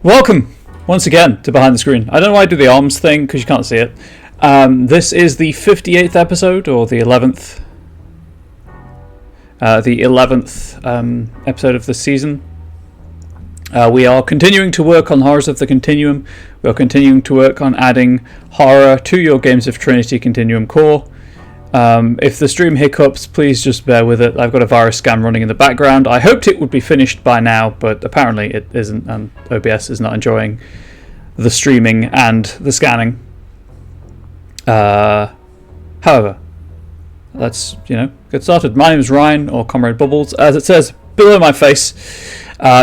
Welcome once again to Behind the Screen. I don't know why I do the arms thing because you can't see it. This is the 58th episode, or the 11th. The 11th episode of the season. We are continuing to work on Horrors of the Continuum. We are continuing to work on adding horror to your games of Trinity Continuum core. If the stream hiccups, please just bear with it. I've got a virus scan running in the background. I hoped it would be finished by now, but apparently it isn't, and OBS is not enjoying the streaming and the scanning. However, let's get started. My name is Ryan, or Comrade Bubbles, as it says below my face.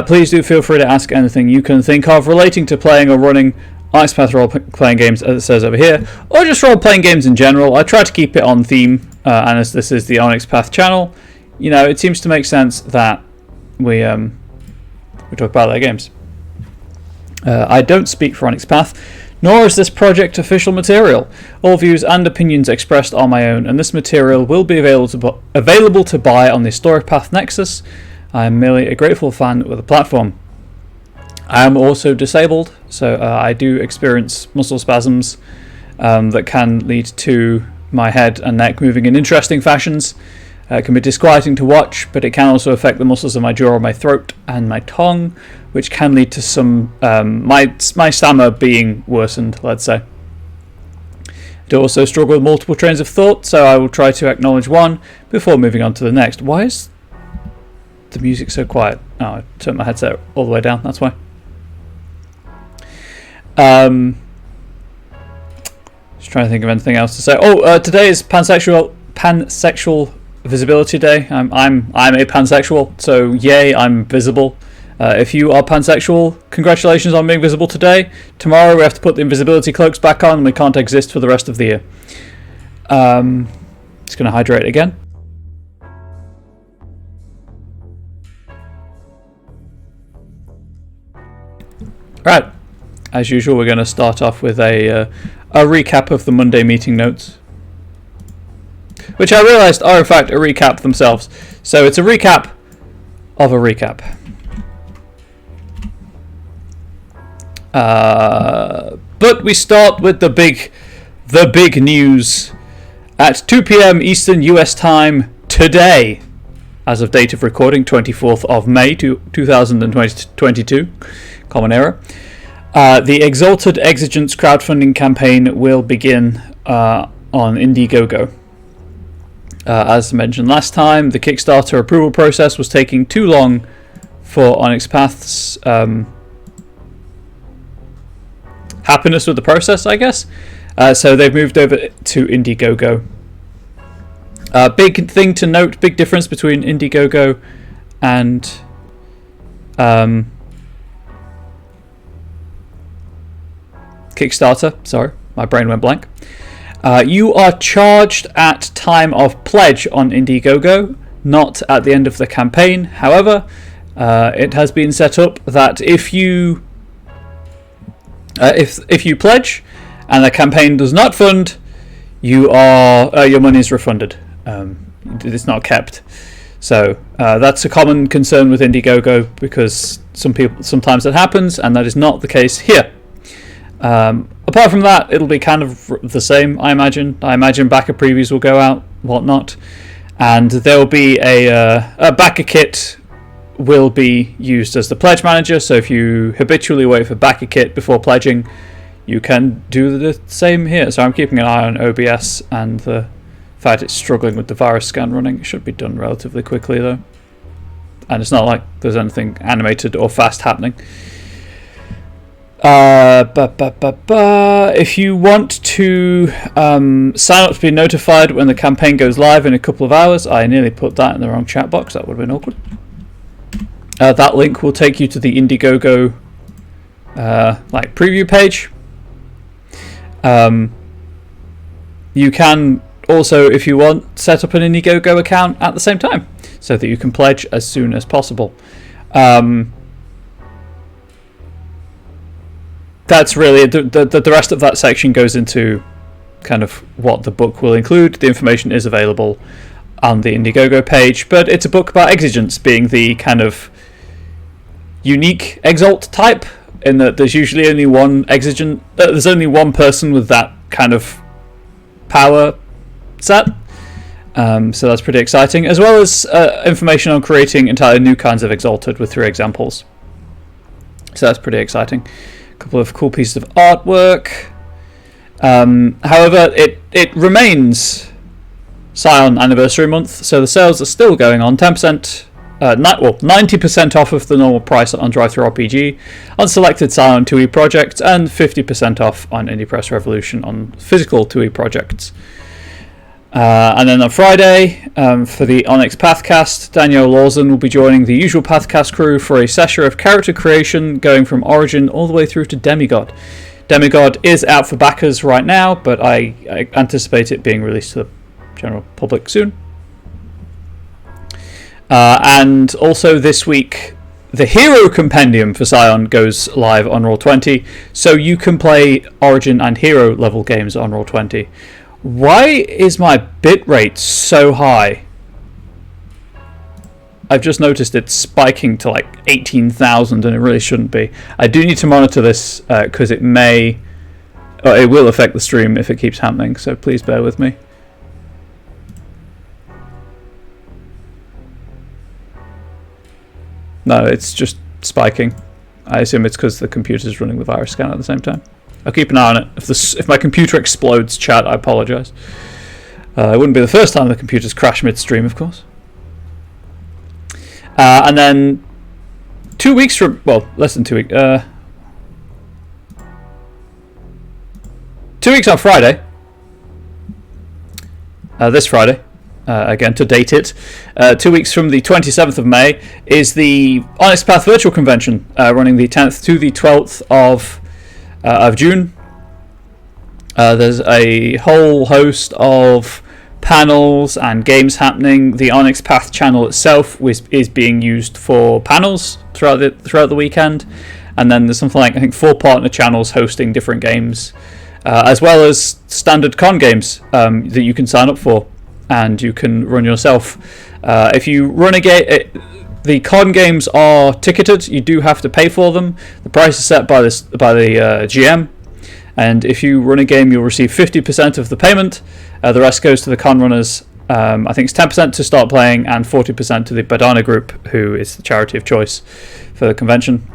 Please do feel free to ask anything you can think of relating to playing or running Onyx Path role-playing games, as it says over here, or just role-playing games in general. I try to keep it on theme, and as this is the Onyx Path channel, it seems to make sense that we talk about their games. I don't speak for Onyx Path, nor is this project official material. All views and opinions expressed are my own, and this material will be available to buy on the Historic Path Nexus. I am merely a grateful fan with a platform. I am also disabled, so I do experience muscle spasms that can lead to my head and neck moving in interesting fashions. It can be disquieting to watch, but it can also affect the muscles of my jaw, my throat, and my tongue, which can lead to some my stammer being worsened, let's say. I do also struggle with multiple trains of thought, so I will try to acknowledge one before moving on to the next. Why is the music so quiet? Oh, I turned my headset all the way down, that's why. Just trying to think of anything else to say. Today is pansexual visibility day. I'm a pansexual, so yay, I'm visible. If you are pansexual, congratulations on being visible today. Tomorrow we have to put the invisibility cloaks back on and we can't exist for the rest of the year. Just going to hydrate again. Right. As usual, we're going to start off with a recap of the Monday meeting notes, which I realised are in fact a recap themselves. So it's a recap of a recap. But we start with the big news at 2 p.m. Eastern US time today, as of date of recording, 24th of May 2022, Common Era. The Exalted Exigence crowdfunding campaign will begin on Indiegogo. As mentioned last time, the Kickstarter approval process was taking too long for Onyx Path's happiness with the process, I guess. So they've moved over to Indiegogo. Big thing to note, big difference between Indiegogo and Kickstarter. Sorry, my brain went blank. You are charged at time of pledge on Indiegogo, not at the end of the campaign. However, it has been set up that if you pledge and the campaign does not fund, your money is refunded. It's not kept. So that's a common concern with Indiegogo because sometimes that happens, and that is not the case here. Apart from that, it'll be kind of the same, I imagine. I imagine backer previews will go out, whatnot, and there will be a backer kit will be used as the pledge manager. So if you habitually wait for backer kit before pledging, you can do the same here. So I'm keeping an eye on OBS and the fact it's struggling with the virus scan running. It should be done relatively quickly though, and it's not like there's anything animated or fast happening. If you want to sign up to be notified when the campaign goes live in a couple of hours, I nearly put that in the wrong chat box. That would have been awkward. That link will take you to the Indiegogo preview page. You can also, if you want, set up an Indiegogo account at the same time so that you can pledge as soon as possible. That's really the rest of that section goes into kind of what the book will include. The information is available on the Indiegogo page, but it's a book about exigence being the kind of unique Exalt type in that there's usually only one exigent. There's only one person with that kind of power set. So that's pretty exciting, as well as information on creating entirely new kinds of Exalted with 3 examples. So that's pretty exciting. A couple of cool pieces of artwork. However, it remains Scion Anniversary Month, so the sales are still going on. 10%, 90% off of the normal price on Drive-Thru-RPG, on selected Scion 2e projects, and 50% off on Indie Press Revolution on physical 2e projects. And then on Friday, for the Onyx Pathcast, Daniel Lawson will be joining the usual Pathcast crew for a session of character creation going from Origin all the way through to Demigod. Demigod is out for backers right now, but I anticipate it being released to the general public soon. And also this week, the Hero Compendium for Scion goes live on Roll20, so you can play Origin and Hero level games on Roll20. Why is my bitrate so high? I've just noticed it's spiking to like 18,000 and it really shouldn't be. I do need to monitor this because it will affect the stream if it keeps happening, so please bear with me. No, it's just spiking. I assume it's because the computer's running the virus scan at the same time. I'll keep an eye on it. If my computer explodes, chat, I apologise. It wouldn't be the first time the computer's crashed midstream, of course. And then 2 weeks from... Well, less than 2 weeks. 2 weeks on Friday. This Friday. Again, to date it. 2 weeks from the 27th of May is the Onyx Path Virtual Convention, running the 10th to the 12th of June. There's a whole host of panels and games happening. The Onyx Path channel itself is being used for panels throughout the weekend, and then there's something like I think 4 partner channels hosting different games, as well as standard con games that you can sign up for and you can run yourself. If you run a game, the con games are ticketed. You do have to pay for them. The price is set by the GM, and if you run a game, you'll receive 50% of the payment. The rest goes to the con runners. I think it's 10% to start playing and 40% to the Badana Group, who is the charity of choice for the convention.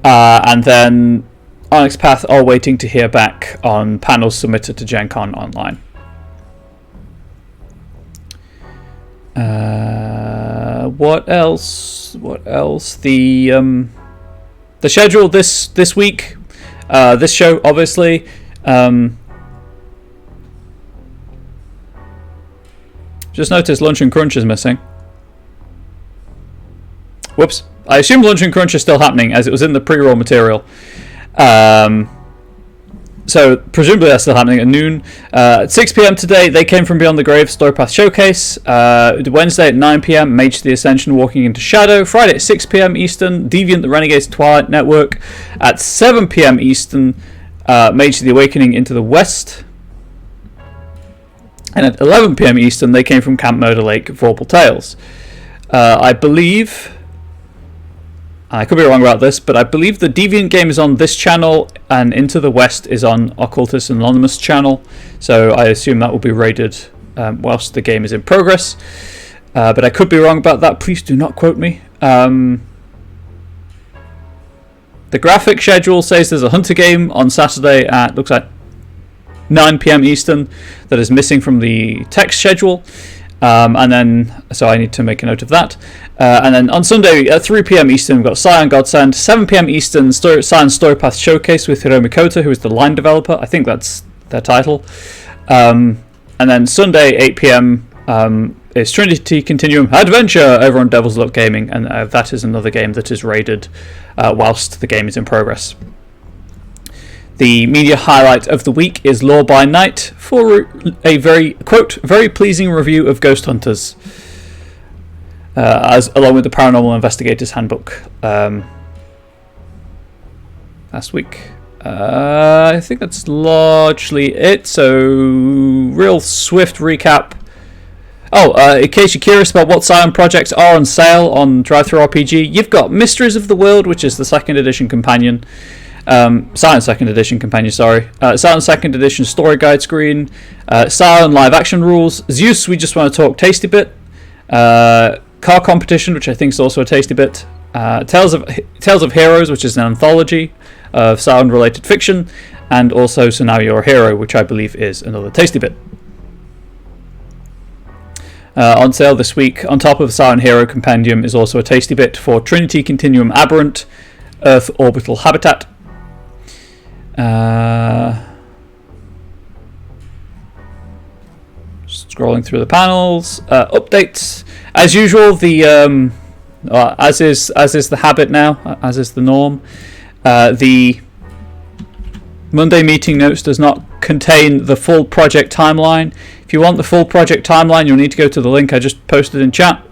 And then Onyx Path are waiting to hear back on panels submitted to Gen Con Online. What else? The schedule this week. This show, obviously. Just noticed Lunch and Crunch is missing. Whoops. I assume Lunch and Crunch is still happening as it was in the pre-roll material. So presumably that's still happening at noon. At 6 PM today, They Came From Beyond the Grave Storypath Showcase. Wednesday at 9 PM, Mage to the Ascension Walking into Shadow. Friday at 6 PM Eastern, Deviant the Renegades Twilight Network. At 7 PM Eastern, Mage to the Awakening Into the West. And at 11 PM Eastern, They Came From Camp Murder Lake Vorpal Tales. I believe... I could be wrong about this, but I believe the Deviant game is on this channel and Into the West is on Occultist Anonymous channel, so I assume that will be raided whilst the game is in progress. But I could be wrong about that. Please do not quote me. The graphic schedule says there's a Hunter game on Saturday at, looks like 9 PM Eastern that is missing from the text schedule. And then, so I need to make a note of that. And then on Sunday at 3 PM Eastern, we've got Scion Godsend. 7 PM Eastern, Scion Storypath Showcase with Hiromi Kota, who is the line developer. I think that's their title. And then Sunday, 8 PM, is Trinity Continuum Adventure over on Devil's Look Gaming, and that is another game that is raided whilst the game is in progress. The media highlight of the week is Law by Night for a very, quote, very pleasing review of Ghost Hunters, along with the Paranormal Investigators Handbook last week. I think that's largely it, so real swift recap. In case you're curious about what Scion projects are on sale on DriveThruRPG, you've got Mysteries of the World, which is the 2nd edition companion. Scion 2nd edition companion, sorry. Scion 2nd edition story guide screen. Scion live action rules. Zeus, we just want to talk tasty bit. Car competition, which I think is also a tasty bit. Tales of Heroes, which is an anthology of Scion related fiction. And also So Now You're a Hero, which I believe is another tasty bit. On sale this week, on top of the Scion Hero Compendium, is also a tasty bit for Trinity Continuum Aberrant, Earth Orbital Habitat. Scrolling through the panels, updates as usual. The as is the habit now, as is the norm. The Monday meeting notes does not contain the full project timeline. If you want the full project timeline, you'll need to go to the link I just posted in chat.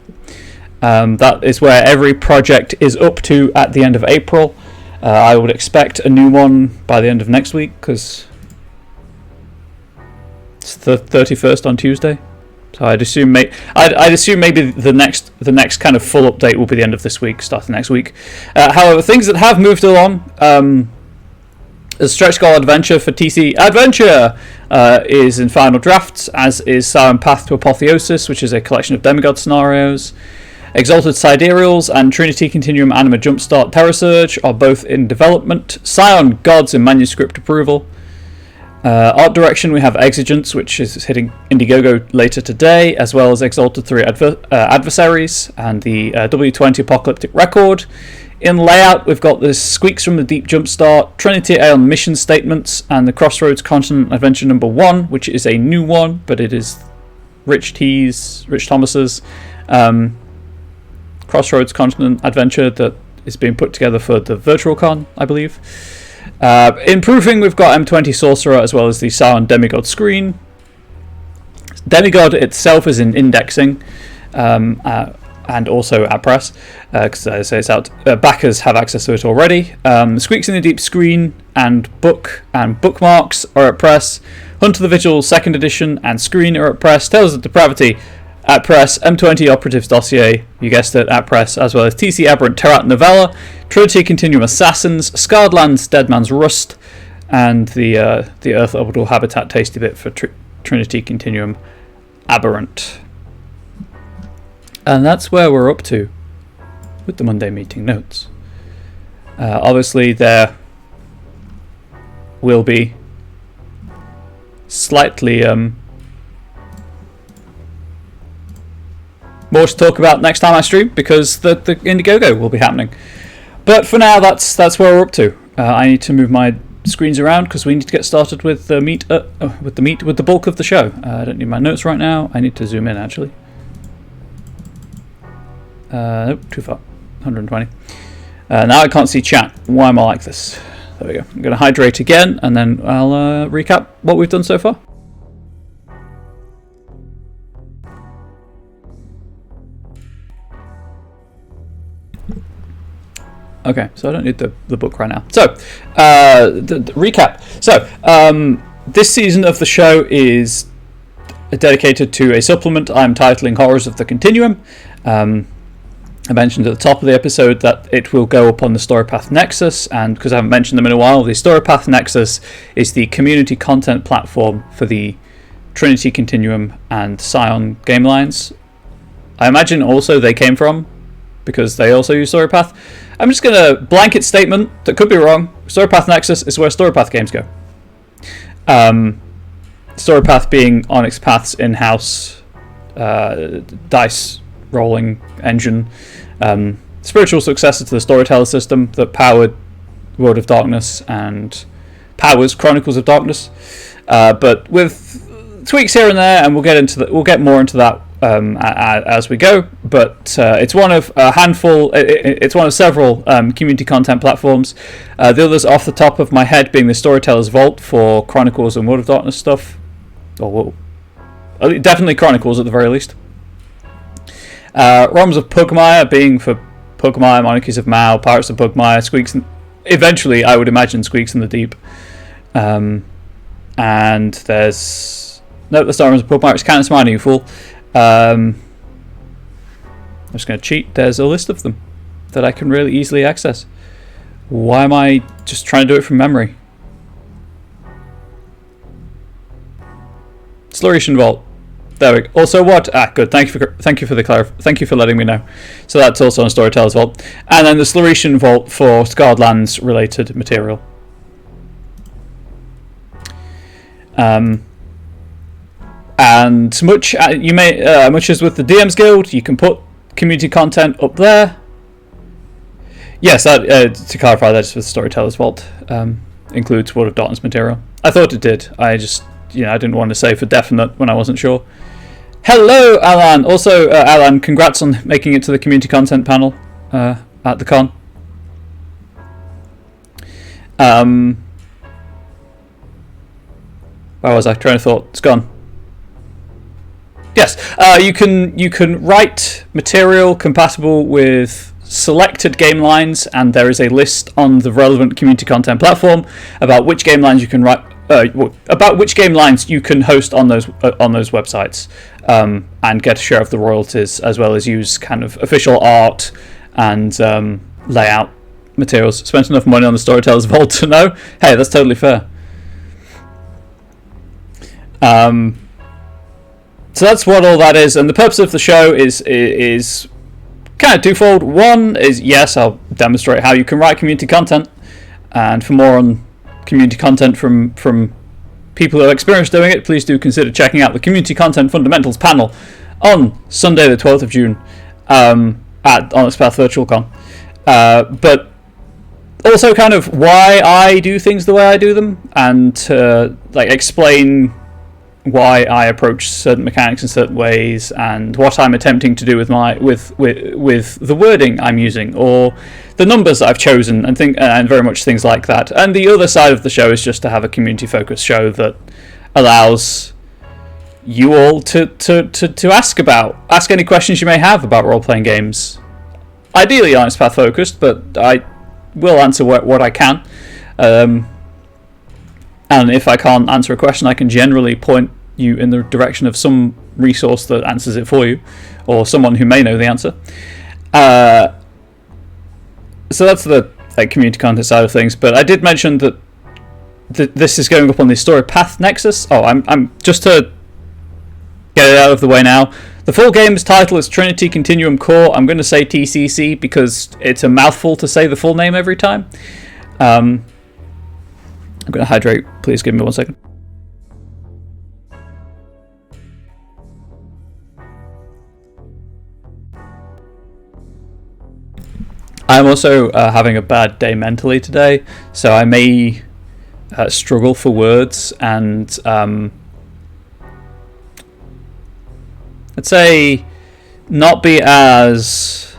That is where every project is up to at the end of April. I would expect a new one by the end of next week, because it's the 31st on Tuesday. So I'd assume maybe the next kind of full update will be the end of this week, starting next week. However, things that have moved along. The stretch goal adventure for TC Adventure is in final drafts, as is Scion Path to Apotheosis, which is a collection of demigod scenarios. Exalted Sidereals and Trinity Continuum Anima Jumpstart Terror Surge are both in development. Scion Gods in manuscript approval. Art direction, we have Exigence, which is hitting Indiegogo later today, as well as Exalted 3 Adversaries and the W20 Apocalyptic Record. In layout, we've got the Squeaks from the Deep Jumpstart, Trinity Aeon Mission Statements, and the Crossroads Continent Adventure number 1, which is a new one, but it is Rich Thomas's Crossroads Continent Adventure that is being put together for the Virtual Con, I believe. Improving, we've got M20 Sorcerer, as well as the Scion Demigod screen. Demigod itself is in indexing. And also at press, because as I say, it's out. Backers have access to it already. Squeaks in the Deep screen and book and bookmarks are at press. Hunt of the Vigil 2nd edition and screen are at press. Tales of Depravity at press. M20 Operatives Dossier, you guessed it, at press, as well as TC Aberrant Terrat Novella, Trinity Continuum Assassins, Scarred Lands Dead Man's Rust, and the Earth Orbital Habitat tasty bit for Trinity Continuum Aberrant. And that's where we're up to with the Monday meeting notes. Obviously, there will be slightly more to talk about next time I stream, because the Indiegogo will be happening. But for now, that's where we're up to. I need to move my screens around because we need to get started with the with the bulk of the show. I don't need my notes right now. I need to zoom in actually. Nope, too far. 120. Now I can't see chat. Why am I like this? There we go. I'm going to hydrate again, and then I'll recap what we've done so far. Okay, so I don't need the book right now. So, the recap. So, this season of the show is dedicated to a supplement I'm titling Horrors of the Continuum. I mentioned at the top of the episode that it will go up on the Storypath Nexus, and because I haven't mentioned them in a while, the Storypath Nexus is the community content platform for the Trinity Continuum and Scion game lines. I imagine also they came from, because they also use Storypath. I'm just going to blanket statement that could be wrong. Storypath Nexus is where Storypath games go. Storypath being Onyx Path's in-house dice rolling engine, spiritual successor to the Storyteller system that powered World of Darkness and powers Chronicles of Darkness, but with tweaks here and there, and we'll get more into that as we go. But it's one of a handful. It's one of several community content platforms. The others, off the top of my head, being the Storyteller's Vault for Chronicles and World of Darkness stuff, or definitely Chronicles at the very least. ROMs of Pugmire being for Pugmire, Monarchies of Mao, Pirates of Pugmire, Squeaks, eventually I would imagine Squeaks in the Deep. And there's... No, that's not ROMs of Pugmire, it's Canon's Mine, you fool. I'm just going to cheat. There's a list of them that I can really easily access. Why am I just trying to do it from memory? Slurration Vault. There we go. Also, what? Good. Thank you for letting me know. So that's also on Storyteller's Vault, and then the Slurration Vault for Scarred Lands related material. And much as with the DM's Guild, you can put community content up there. Yes, that, to clarify, that is with Storyteller's Vault. Includes World of Darkness material. I thought it did. I just, I didn't want to say for definite when I wasn't sure. Hello, Alan. Also, Alan, congrats on making it to the community content panel at the con. Where was I? Train of thought. It's gone. Yes, you can write material compatible with selected game lines, and there is a list on the relevant community content platform about which game lines you can write. About which game lines you can host on those websites, and get a share of the royalties, as well as use kind of official art and layout materials. Spent enough money on the Storyteller's Vault to know. Hey, that's totally fair. So that's what all that is, and the purpose of the show is kind of twofold. One is, yes, I'll demonstrate how you can write community content, and for more on community content from people who have experience doing it, please do consider checking out the Community Content Fundamentals panel on Sunday the 12th of June at Onyx Path Virtual Con. But also kind of why I do things the way I do them, and explain why I approach certain mechanics in certain ways, and what I'm attempting to do with the wording I'm using, or the numbers that I've chosen, and very much things like that. And the other side of the show is just to have a community-focused show that allows you all to ask any questions you may have about role-playing games. Ideally, Onyx Path focused, but I will answer what I can. And if I can't answer a question, I can generally point you in the direction of some resource that answers it for you, or someone who may know the answer. So that's the community content side of things. But I did mention that this is going up on the Story Path Nexus. Oh, I'm just to get it out of the way now. The full game's title is Trinity Continuum Core. I'm going to say TCC because it's a mouthful to say the full name every time. I'm going to hydrate. Please give me 1 second. I'm also having a bad day mentally today, so I may struggle for words and let's say not be as,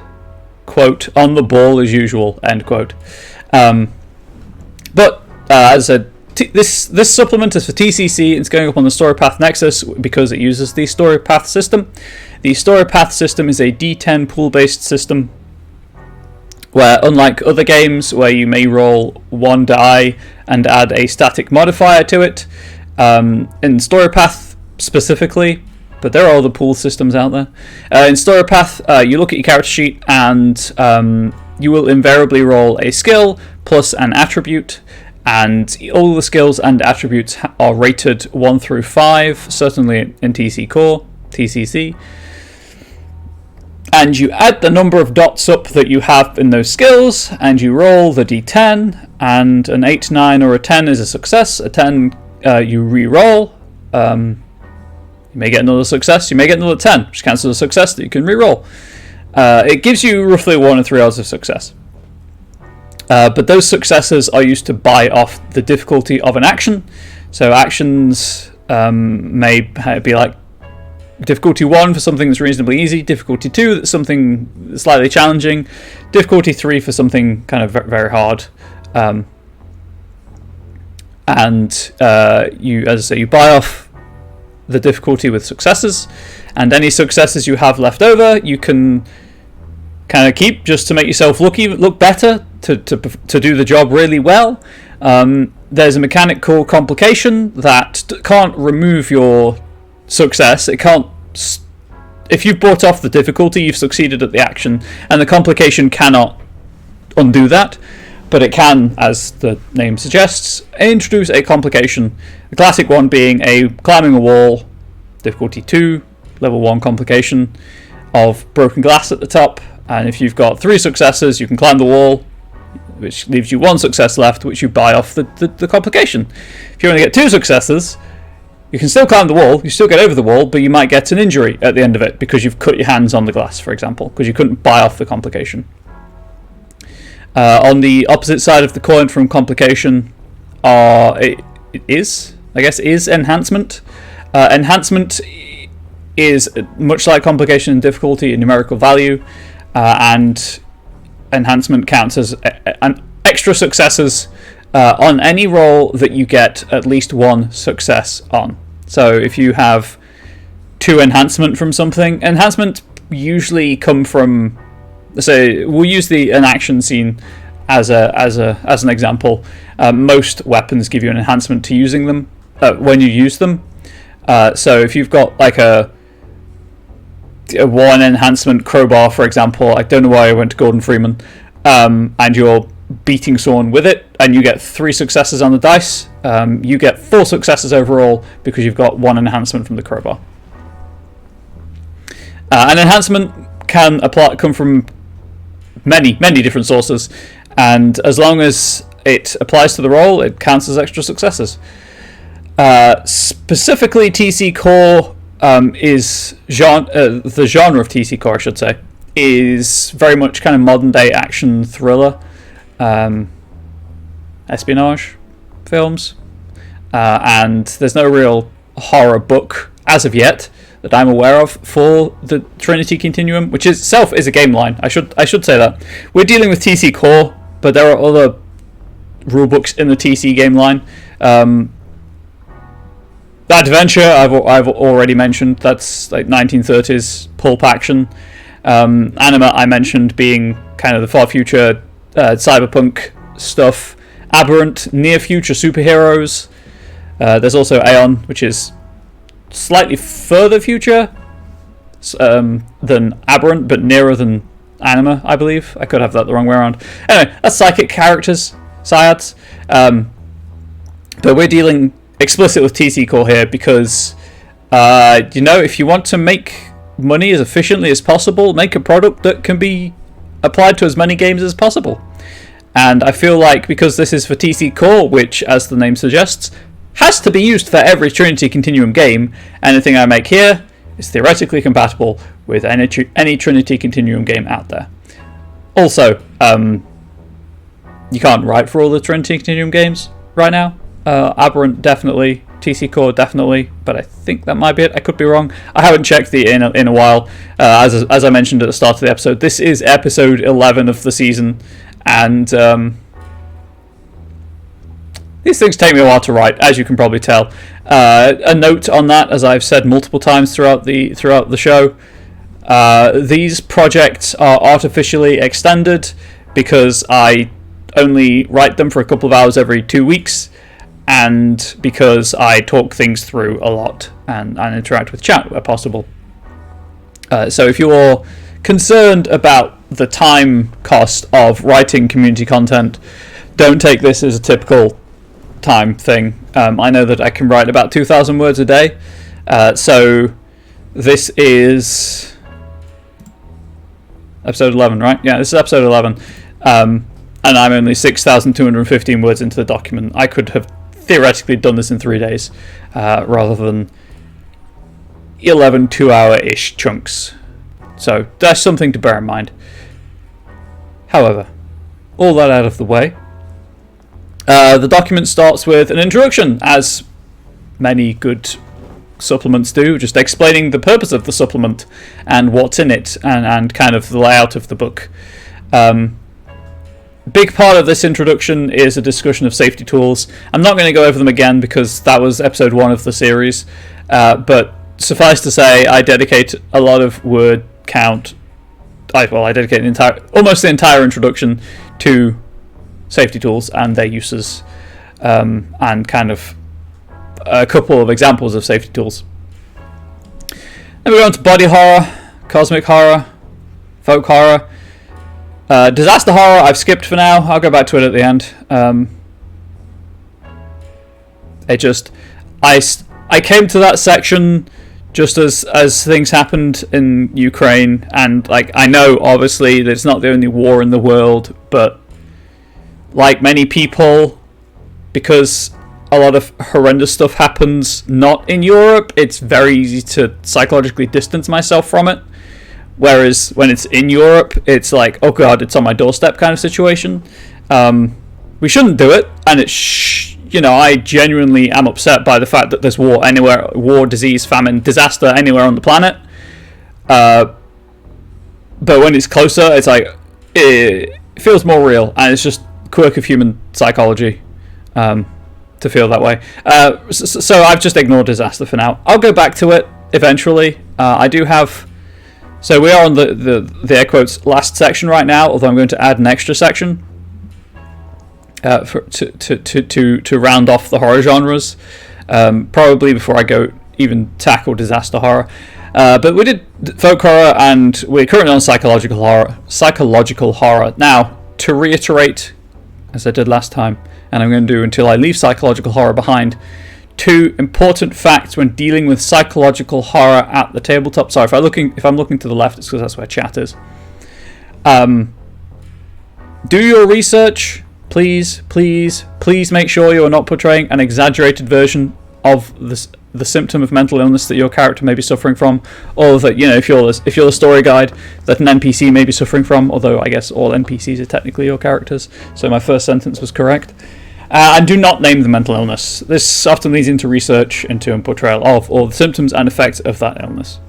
quote, on the ball as usual, end quote. But as I said, this supplement is for TCC. It's going up on the Story Path Nexus because it uses the Story Path system. The Story Path system is a D10 pool-based system where, unlike other games where you may roll one die and add a static modifier to it, in Story Path specifically, but there are other pool systems out there. In Story Path, you look at your character sheet and you will invariably roll a skill plus an attribute, and all the skills and attributes are rated 1 through 5, certainly in TCC. And you add the number of dots up that you have in those skills, and you roll the d10, and an 8, 9, or a 10 is a success. A 10 you re-roll. You may get another success, you may get another 10, which cancels a success that you can re-roll. It gives you roughly 1 in 3 odds of success. But those successes are used to buy off the difficulty of an action. So actions may be like difficulty 1 for something that's reasonably easy, difficulty 2 that's something slightly challenging, difficulty 3 for something kind of very hard. And you, as I say, you buy off the difficulty with successes, and any successes you have left over you can kind of keep just to make yourself look better, to do the job really well. There's a mechanic called complication that can't remove your success. It can't if you've brought off the difficulty, you've succeeded at the action, and the complication cannot undo that, but it can, as the name suggests, introduce a complication. The classic one being a climbing a wall, difficulty 2, level 1 complication of broken glass at the top, and if you've got 3 successes, you can climb the wall, which leaves you 1 success left, which you buy off the complication. If you only get 2 successes, you can still climb the wall, you still get over the wall, but you might get an injury at the end of it because you've cut your hands on the glass, for example, because you couldn't buy off the complication. On the opposite side of the coin from complication is enhancement. Enhancement is much like complication and difficulty in numerical value, and enhancement counts as an extra successes on any roll that you get at least 1 success on. So if you have 2 enhancement from something, enhancement usually come from, say, we'll use an action scene as an example. Most weapons give you an enhancement to using them when you use them. So if you've got like a 1 enhancement crowbar, for example, I don't know why I went to Gordon Freeman, and you're beating someone with it, and you get 3 successes on the dice, you get 4 successes overall because you've got 1 enhancement from the crowbar. An enhancement can come from many different sources, and as long as it applies to the roll, it counts as extra successes. Specifically, TC Core is the genre of TC Core, I should say, is very much kind of modern day action thriller, espionage films, and there's no real horror book as of yet that I'm aware of for the Trinity Continuum, which itself is a game line. I should say that we're dealing with TC Core, but there are other rule books in the TC game line. Adventure I've already mentioned. That's like 1930s pulp action. Anima I mentioned being kind of the far future cyberpunk stuff. Aberrant, near future superheroes. There's also Aeon, which is slightly further future than Aberrant, but nearer than Anima, I believe. I could have that the wrong way around. Anyway, that's psychic characters, Syads. But we're dealing explicit with TC Core here because, if you want to make money as efficiently as possible, make a product that can be applied to as many games as possible. And I feel like because this is for TC Core, which, as the name suggests, has to be used for every Trinity Continuum game, anything I make here is theoretically compatible with any Trinity Continuum game out there. Also, you can't write for all the Trinity Continuum games right now. Aberrant definitely, TC Core definitely, but I think that might be it. I could be wrong. I haven't checked in a while. As I mentioned at the start of the episode, this is episode 11 of the season, and these things take me a while to write, as you can probably tell. A note on that, as I've said multiple times throughout the show, these projects are artificially extended because I only write them for a couple of hours every 2 weeks, and because I talk things through a lot and interact with chat where possible. So if you're concerned about the time cost of writing community content, don't take this as a typical time thing. I know that I can write about 2,000 words a day, so this is episode 11, right? Yeah, this is episode 11, and I'm only 6,215 words into the document. I could have theoretically done this in 3 days, rather than 11 2-hour-ish chunks. So that's something to bear in mind. However, all that out of the way, the document starts with an introduction, as many good supplements do, just explaining the purpose of the supplement and what's in it, and kind of the layout of the book. Big part of this introduction is a discussion of safety tools. I'm not going to go over them again because that was episode 1 of the series, but suffice to say, I dedicate a lot of word count. I dedicate almost the entire introduction to safety tools and their uses, and kind of a couple of examples of safety tools. Then we go on to body horror. cosmic horror, folk horror. Disaster horror I've skipped for now. I'll go back to it at the end. I came to that section just as things happened in Ukraine, and like I know obviously that it's not the only war in the world, but like many people, because a lot of horrendous stuff happens not in Europe, it's very easy to psychologically distance myself from it. Whereas when it's in Europe, it's like, oh god, it's on my doorstep kind of situation. We shouldn't do it, and I genuinely am upset by the fact that there's war anywhere, war, disease, famine, disaster anywhere on the planet. But when it's closer, it's like, it feels more real, and it's just quirk of human psychology to feel that way. So I've just ignored disaster for now. I'll go back to it eventually. I do have... So we are on the air quotes last section right now, although I'm going to add an extra section to round off the horror genres, probably before I go even tackle disaster horror. But we did folk horror, and we're currently on psychological horror. Now, to reiterate, as I did last time, and I'm going to do until I leave psychological horror behind, 2 important facts when dealing with psychological horror at the tabletop. Sorry, if I'm looking to the left, it's because that's where chat is. Do your research. Please make sure you are not portraying an exaggerated version of the symptom of mental illness that your character may be suffering from, or that, if you're the story guide, that an NPC may be suffering from, although I guess all NPCs are technically your characters, so my first sentence was correct. And do not name the mental illness. This often leads into research into and portrayal of all the symptoms and effects of that illness.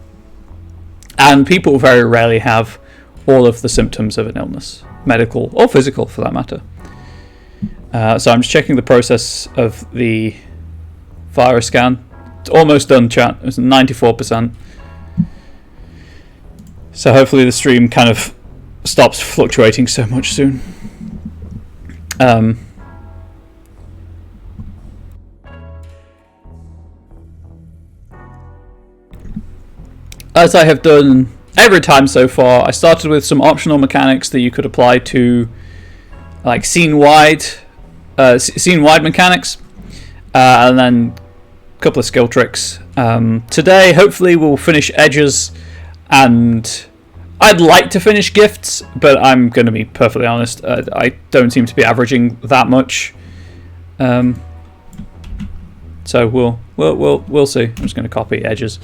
And people very rarely have all of the symptoms of an illness, medical or physical for that matter. So I'm just checking the process of the virus scan. It's almost done, chat. It's 94%. So hopefully the stream kind of stops fluctuating so much soon. As I have done every time so far, I started with some optional mechanics that you could apply to like scene-wide mechanics, and then a couple of skill tricks. Today, hopefully, we'll finish edges, and I'd like to finish gifts, but I'm going to be perfectly honest, I don't seem to be averaging that much. So we'll see. I'm just going to copy edges.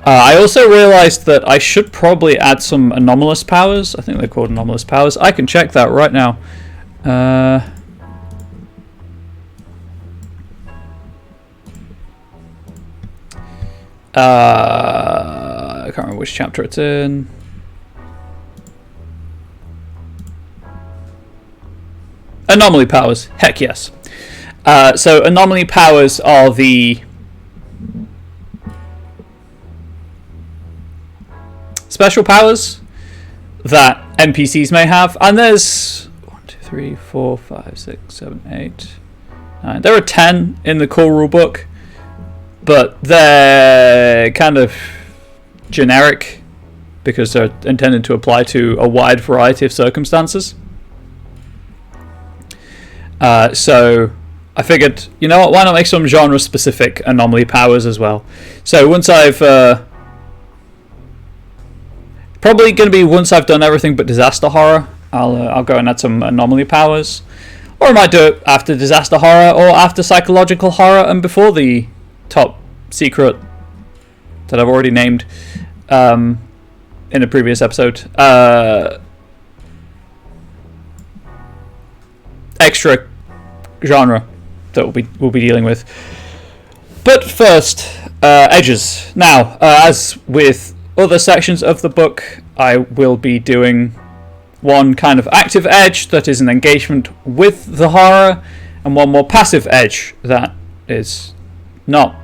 I also realised that I should probably add some anomalous powers. I think they're called anomalous powers. I can check that right now. I can't remember which chapter it's in. Anomaly powers. Heck yes. So anomaly powers are the special powers that NPCs may have, and there's 1, 2, 3, 4, 5, 6, 7, 8, 9. There are 10 in the core rulebook, but they're kind of generic because they're intended to apply to a wide variety of circumstances. So I figured, you know what, why not make some genre-specific anomaly powers as well? So once I've probably going to be once I've done everything but disaster horror, I'll go and add some anomaly powers, or I might do it after disaster horror or after psychological horror and before the top secret that I've already named in a previous episode. Extra genre that we'll be dealing with. But first, edges. Now, as with other sections of the book, I will be doing one kind of active edge that is an engagement with the horror, and one more passive edge that is not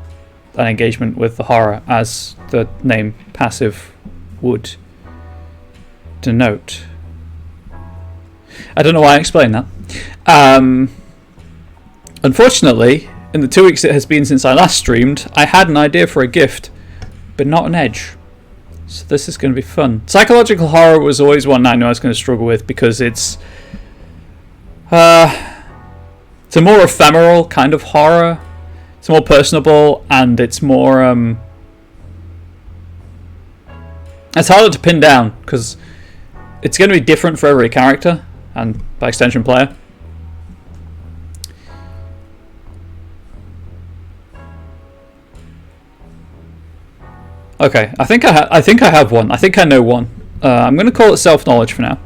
an engagement with the horror, as the name passive would denote. I don't know why I explained that. Unfortunately, in the 2 weeks it has been since I last streamed, I had an idea for a gift, but not an edge. So this is going to be fun. Psychological horror was always one I knew I was going to struggle with because it's a more ephemeral kind of horror. It's more personable and it's more it's harder to pin down because it's going to be different for every character and by extension player. Okay, I think I have one. I think I know one. I'm going to call it self-knowledge for now.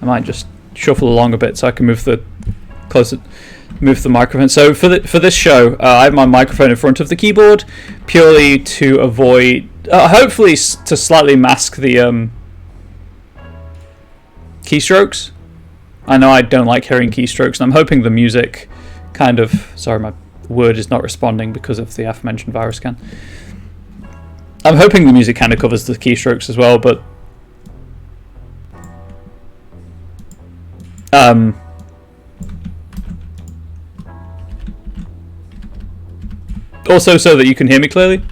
I might just shuffle along a bit so I can move the microphone. So for this show, I have my microphone in front of the keyboard purely to avoid, hopefully to slightly mask the keystrokes. I know I don't like hearing keystrokes, and I'm hoping the music kind of... Sorry, my Word is not responding because of the aforementioned virus scan. I'm hoping the music kind of covers the keystrokes as well, but also so that you can hear me clearly.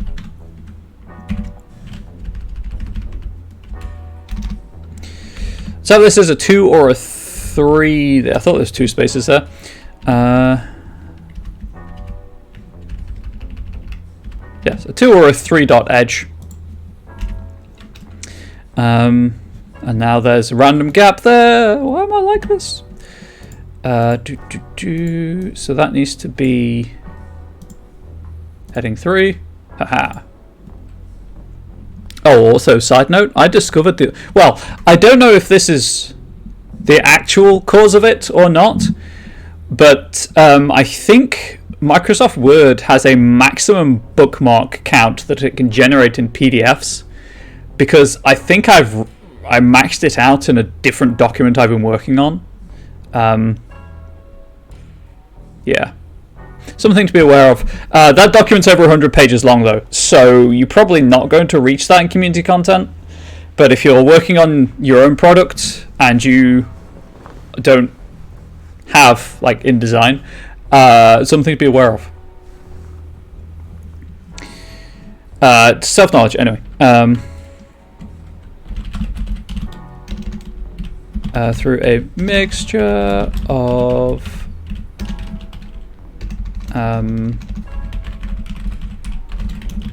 So this is a 2 or a 3. I thought there was 2 spaces there. Yes, a 2 or a 3 dot edge. And now there's a random gap there. Why am I like this? So that needs to be heading 3. Haha. Oh, also, side note, I discovered the... Well, I don't know if this is the actual cause of it or not, but I think Microsoft Word has a maximum bookmark count that it can generate in PDFs, because I think I maxed it out in a different document I've been working on. Yeah. Something to be aware of. That document's over 100 pages long, though, so you're probably not going to reach that in community content. But if you're working on your own product and you don't have, like, InDesign, something to be aware of. Self-knowledge, anyway. Through a mixture of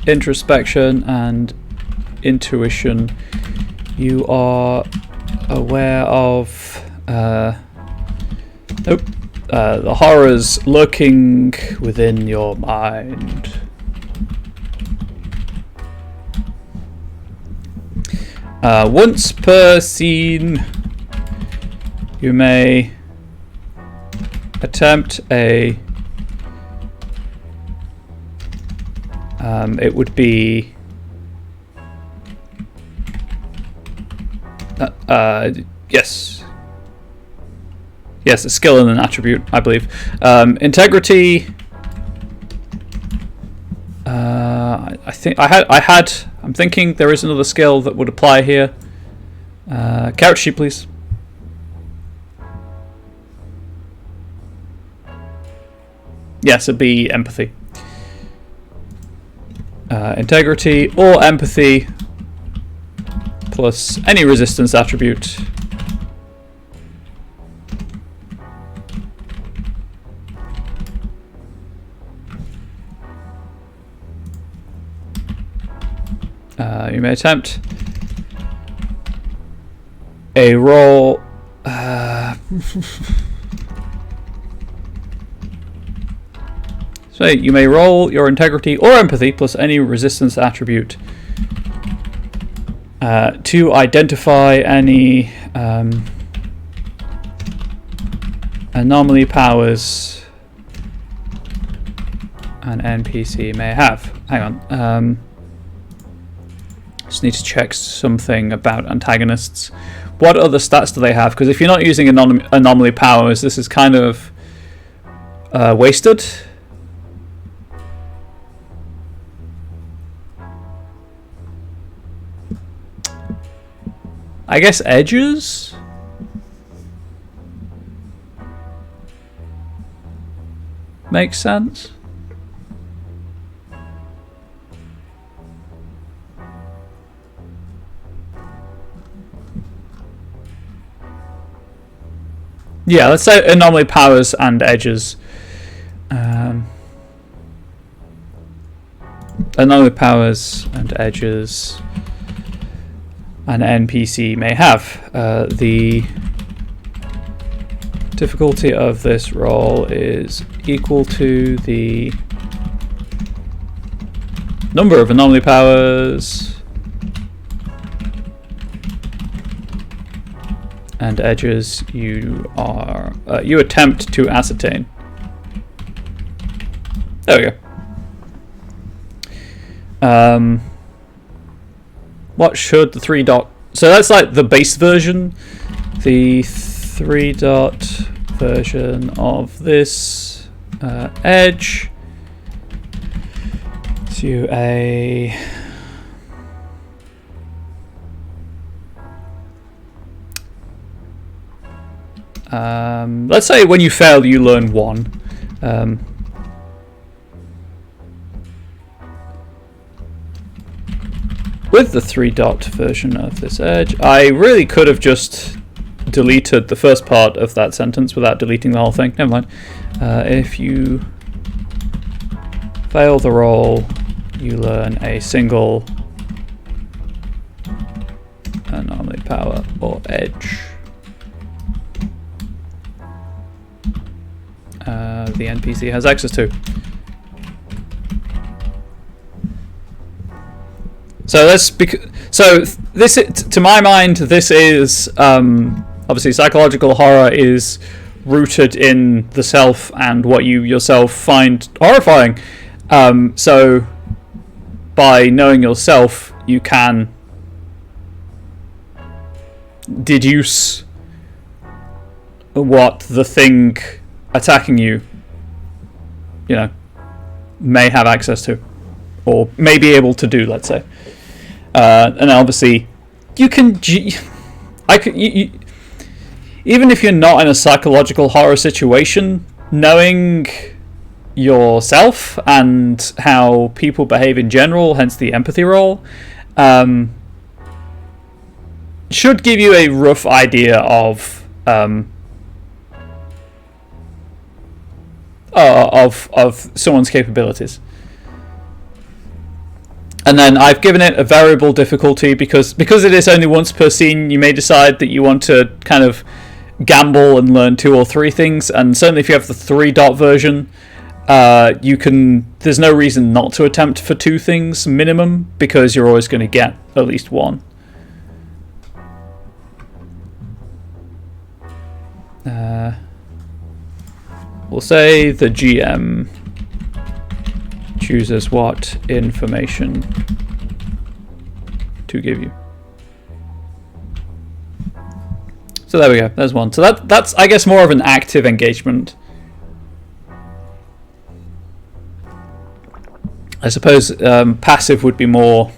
introspection and intuition, you are aware of the horrors lurking within your mind. Once per scene, you may attempt a it would be yes, a skill and an attribute, I believe. Integrity. I'm thinking there is another skill that would apply here. Character sheet, please. Yes, it'd be empathy. Integrity or empathy plus any resistance attribute. You may attempt a roll. So you may roll your integrity or empathy plus any resistance attribute to identify any anomaly powers an NPC may have. Hang on. Just need to check something about antagonists. What other stats do they have? Because if you're not using anomaly powers, this is kind of wasted. I guess edges? Makes sense. Yeah, let's say anomaly powers and edges. Anomaly powers and edges an NPC may have. The difficulty of this roll is equal to the number of anomaly powers and edges you attempt to ascertain. There we go. What should the 3 dot... So that's like the base version. The 3 dot version of this edge to a... let's say when you fail you learn 1. With the 3 dot version of this edge, I really could have just deleted the first part of that sentence without deleting the whole thing. Never mind. If you fail the roll, you learn a single anomaly power or edge. The NPC has access to. So this, to my mind, this is obviously psychological horror is rooted in the self and what you yourself find horrifying. So by knowing yourself, you can deduce what the thing attacking you, may have access to, or may be able to do. Let's say. And obviously, you can. Even if you're not in a psychological horror situation, knowing yourself and how people behave in general, hence the empathy roll, should give you a rough idea of someone's capabilities. And then I've given it a variable difficulty because it is only once per scene. You may decide that you want to kind of gamble and learn 2 or 3 things, and certainly if you have the 3 dot version, you can. There's no reason not to attempt for 2 things minimum because you're always going to get at least 1. We'll say the GM chooses what information to give you. So there we go. There's 1. So that's I guess more of an active engagement. I suppose passive would be more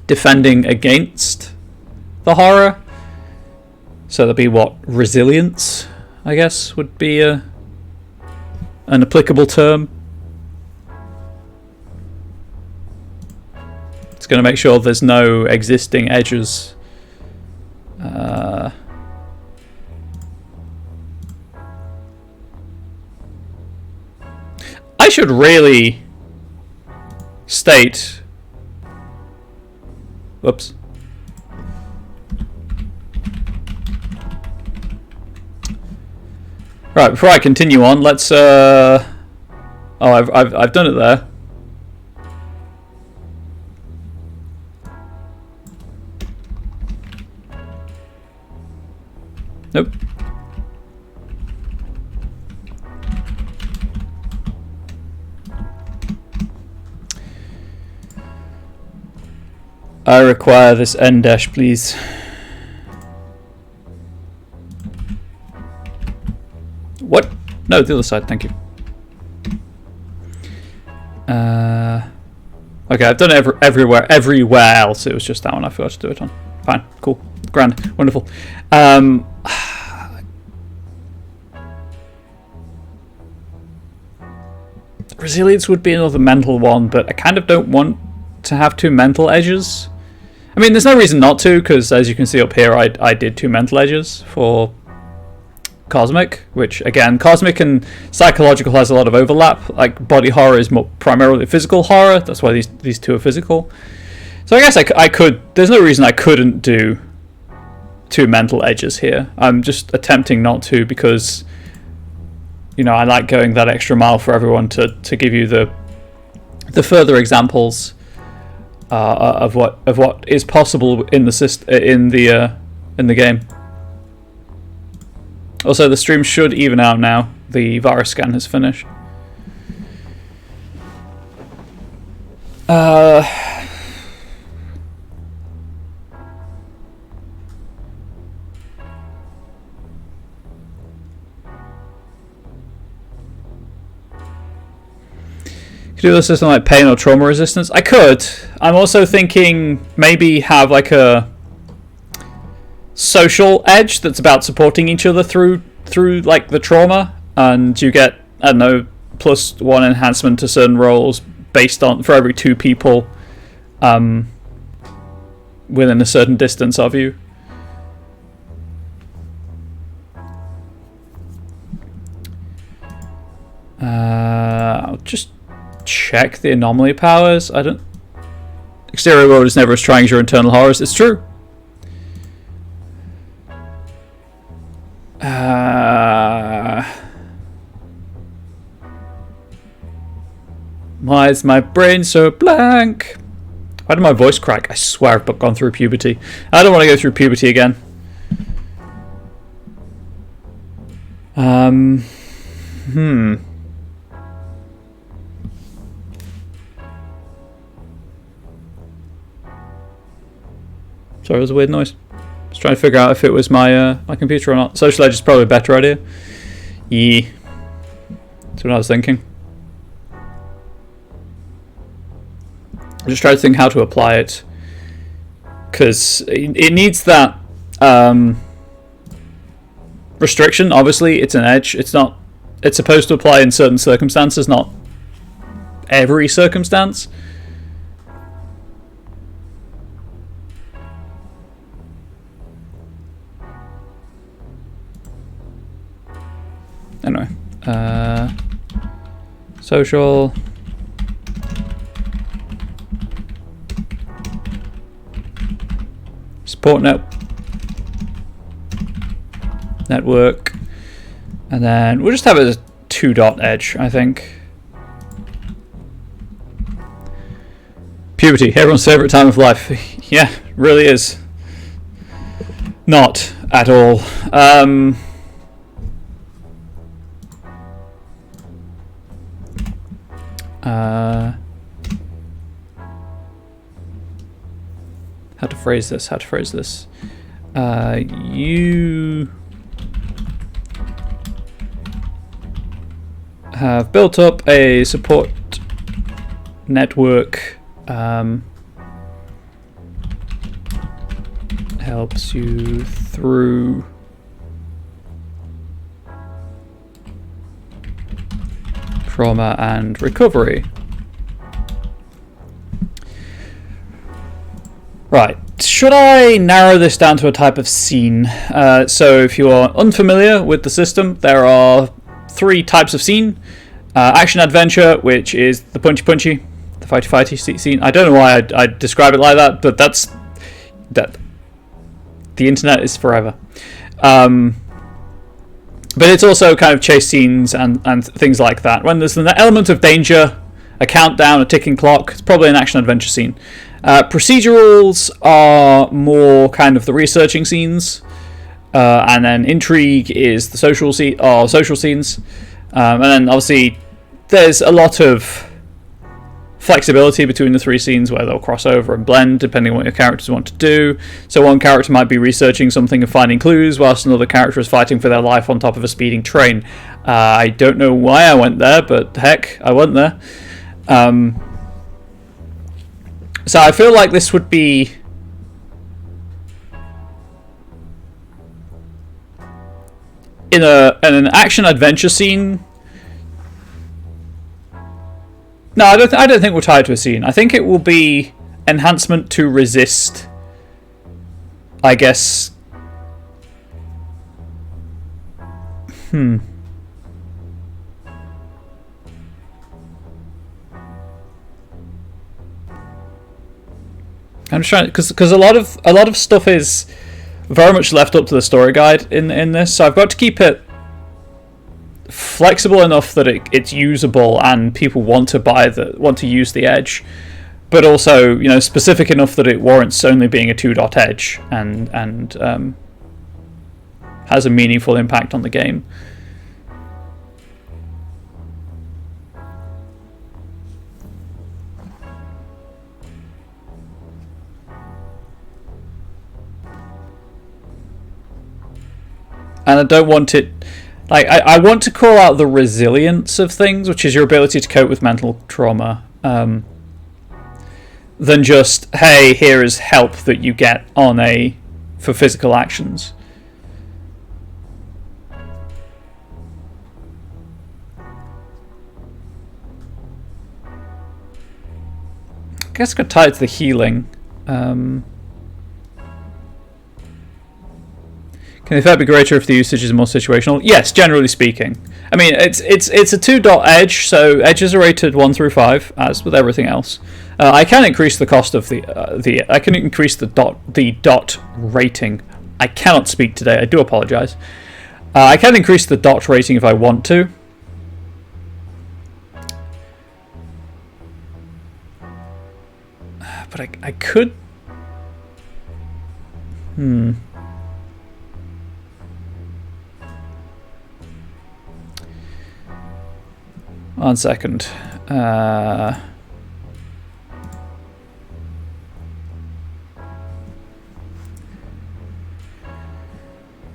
defending against the horror. So there'd be what, resilience, I guess, would be an applicable term. It's going to make sure there's no existing edges. I should really state... Whoops. Right, before I continue on, let's... Oh, I've done it there. Nope. I require this end dash, please. What? No, the other side, thank you. Okay, I've done it everywhere else. It was just that one I forgot to do it on. Fine, cool, grand, wonderful. Resilience would be another mental one, but I kind of don't want to have 2 mental edges. I mean, there's no reason not to, because as you can see up here, I did 2 mental edges for Cosmic, which again, Cosmic and Psychological has a lot of overlap. Like body horror is more primarily physical horror. That's why these two are physical. So I guess I could. There's no reason I couldn't do 2 mental edges here. I'm just attempting not to because, I like going that extra mile for everyone to give you the further examples of what is possible in the game. Also, the stream should even out now. The virus scan has finished. Do a system like pain or trauma resistance? I could. I'm also thinking maybe have like a social edge that's about supporting each other through like the trauma, and you get, I don't know, +1 enhancement to certain roles based on for every 2 people within a certain distance of you. I'll just check the anomaly powers. I don't. Exterior world is never as trying as your internal horrors. It's true. Why is my brain so blank? Why did my voice crack? I swear I've gone through puberty. I don't want to go through puberty again. Sorry, it was a weird noise. I was trying to figure out if it was my my computer or not. Social edge is probably a better idea. Yeah. That's what I was thinking. I just tried to think how to apply it. Because it needs that restriction. Obviously, it's an edge. It's not. It's supposed to apply in certain circumstances, not every circumstance. Anyway, social. Support network, and then we'll just have a 2-dot edge, I think. Puberty, everyone's favorite time of life. Yeah, really is. Not at all. How to phrase this? You have built up a support network. Helps you through trauma and recovery. Right, should I narrow this down to a type of scene? So if you are unfamiliar with the system, there are 3 types of scene. Action adventure, which is the punchy, the fighty scene. I don't know why I describe it like that, but that's that. The internet is forever. But it's also kind of chase scenes and things like that. When there's an element of danger, a countdown, a ticking clock, it's probably an action adventure scene. Procedurals are more kind of the researching scenes, and then intrigue is the social scenes, and then obviously there's a lot of flexibility between the 3 scenes where they'll cross over and blend depending on what your characters want to do. So one character might be researching something and finding clues, whilst another character is fighting for their life on top of a speeding train. I don't know why I went there, but heck, I went there. So I feel like this would be in an action adventure scene. No, I don't think we'll tie it to a scene. I think it will be enhancement to resist, I guess. I'm just trying, because a lot of stuff is very much left up to the story guide in this, so I've got to keep it flexible enough that it's usable and people want to use the edge, but also, you know, specific enough that it warrants only being a 2-dot edge and has a meaningful impact on the game. And I don't want it... Like, I want to call out the resilience of things, which is your ability to cope with mental trauma, than just, hey, here is help that you get for physical actions. I guess I could tie it to the healing. Can the effect be greater if the usage is more situational? Yes, generally speaking. I mean, it's a 2-dot edge, so edges are rated 1 through 5, as with everything else. I can increase the cost of I can increase the dot rating. I cannot speak today. I do apologize. I can increase the dot rating if I want to. But I could. 1 second.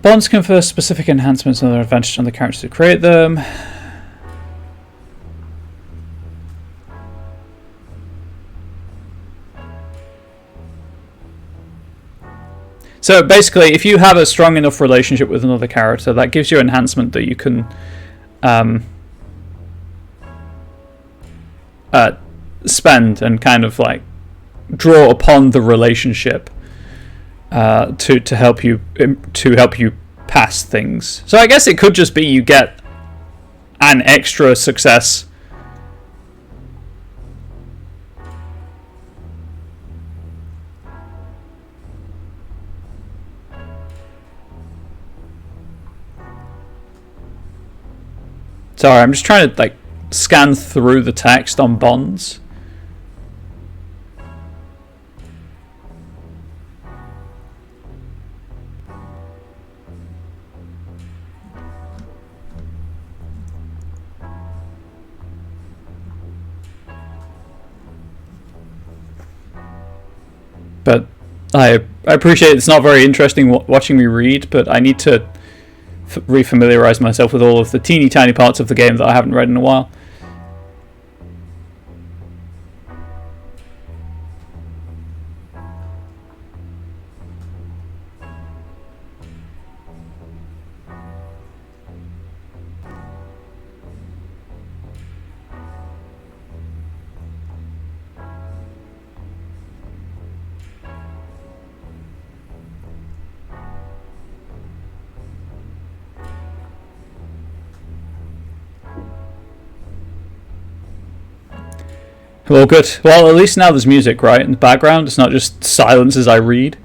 Bonds confer specific enhancements and other advantages on the characters who create them. So basically, if you have a strong enough relationship with another character, that gives you enhancement that you can spend and kind of like draw upon the relationship to help you pass things. So I guess it could just be you get an extra success. Sorry, I'm just trying to like scan through the text on bonds. But I appreciate it's not very interesting watching me read, but I need to refamiliarize myself with all of the teeny tiny parts of the game that I haven't read in a while. Well, good. Well, at least now there's music, right, in the background. It's not just silence as I read.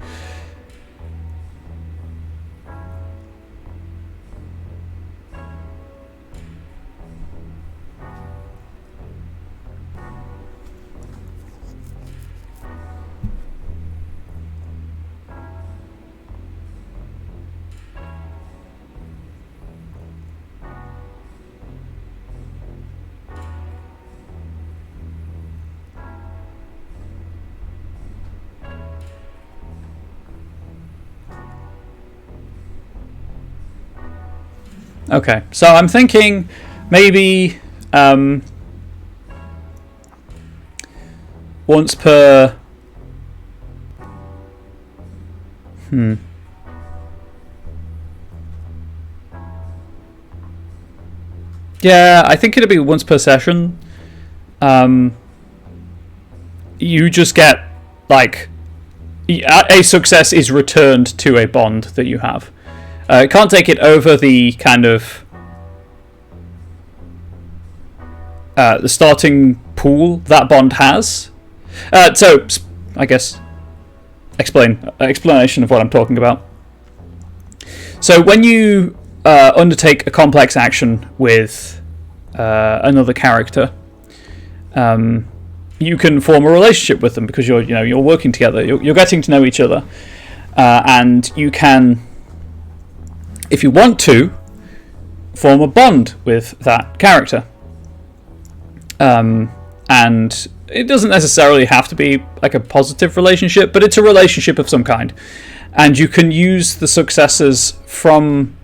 Okay, so I'm thinking maybe once per... Yeah, I think it'll be once per session. You just get, like, a success is returned to a bond that you have. It can't take it over the kind of the starting pool that bond has. So I guess explanation of what I'm talking about. So when you undertake a complex action with another character, you can form a relationship with them because you're working together. You're getting to know each other, and you can, if you want to, form a bond with that character. And it doesn't necessarily have to be like a positive relationship, but it's a relationship of some kind. And you can use the successes from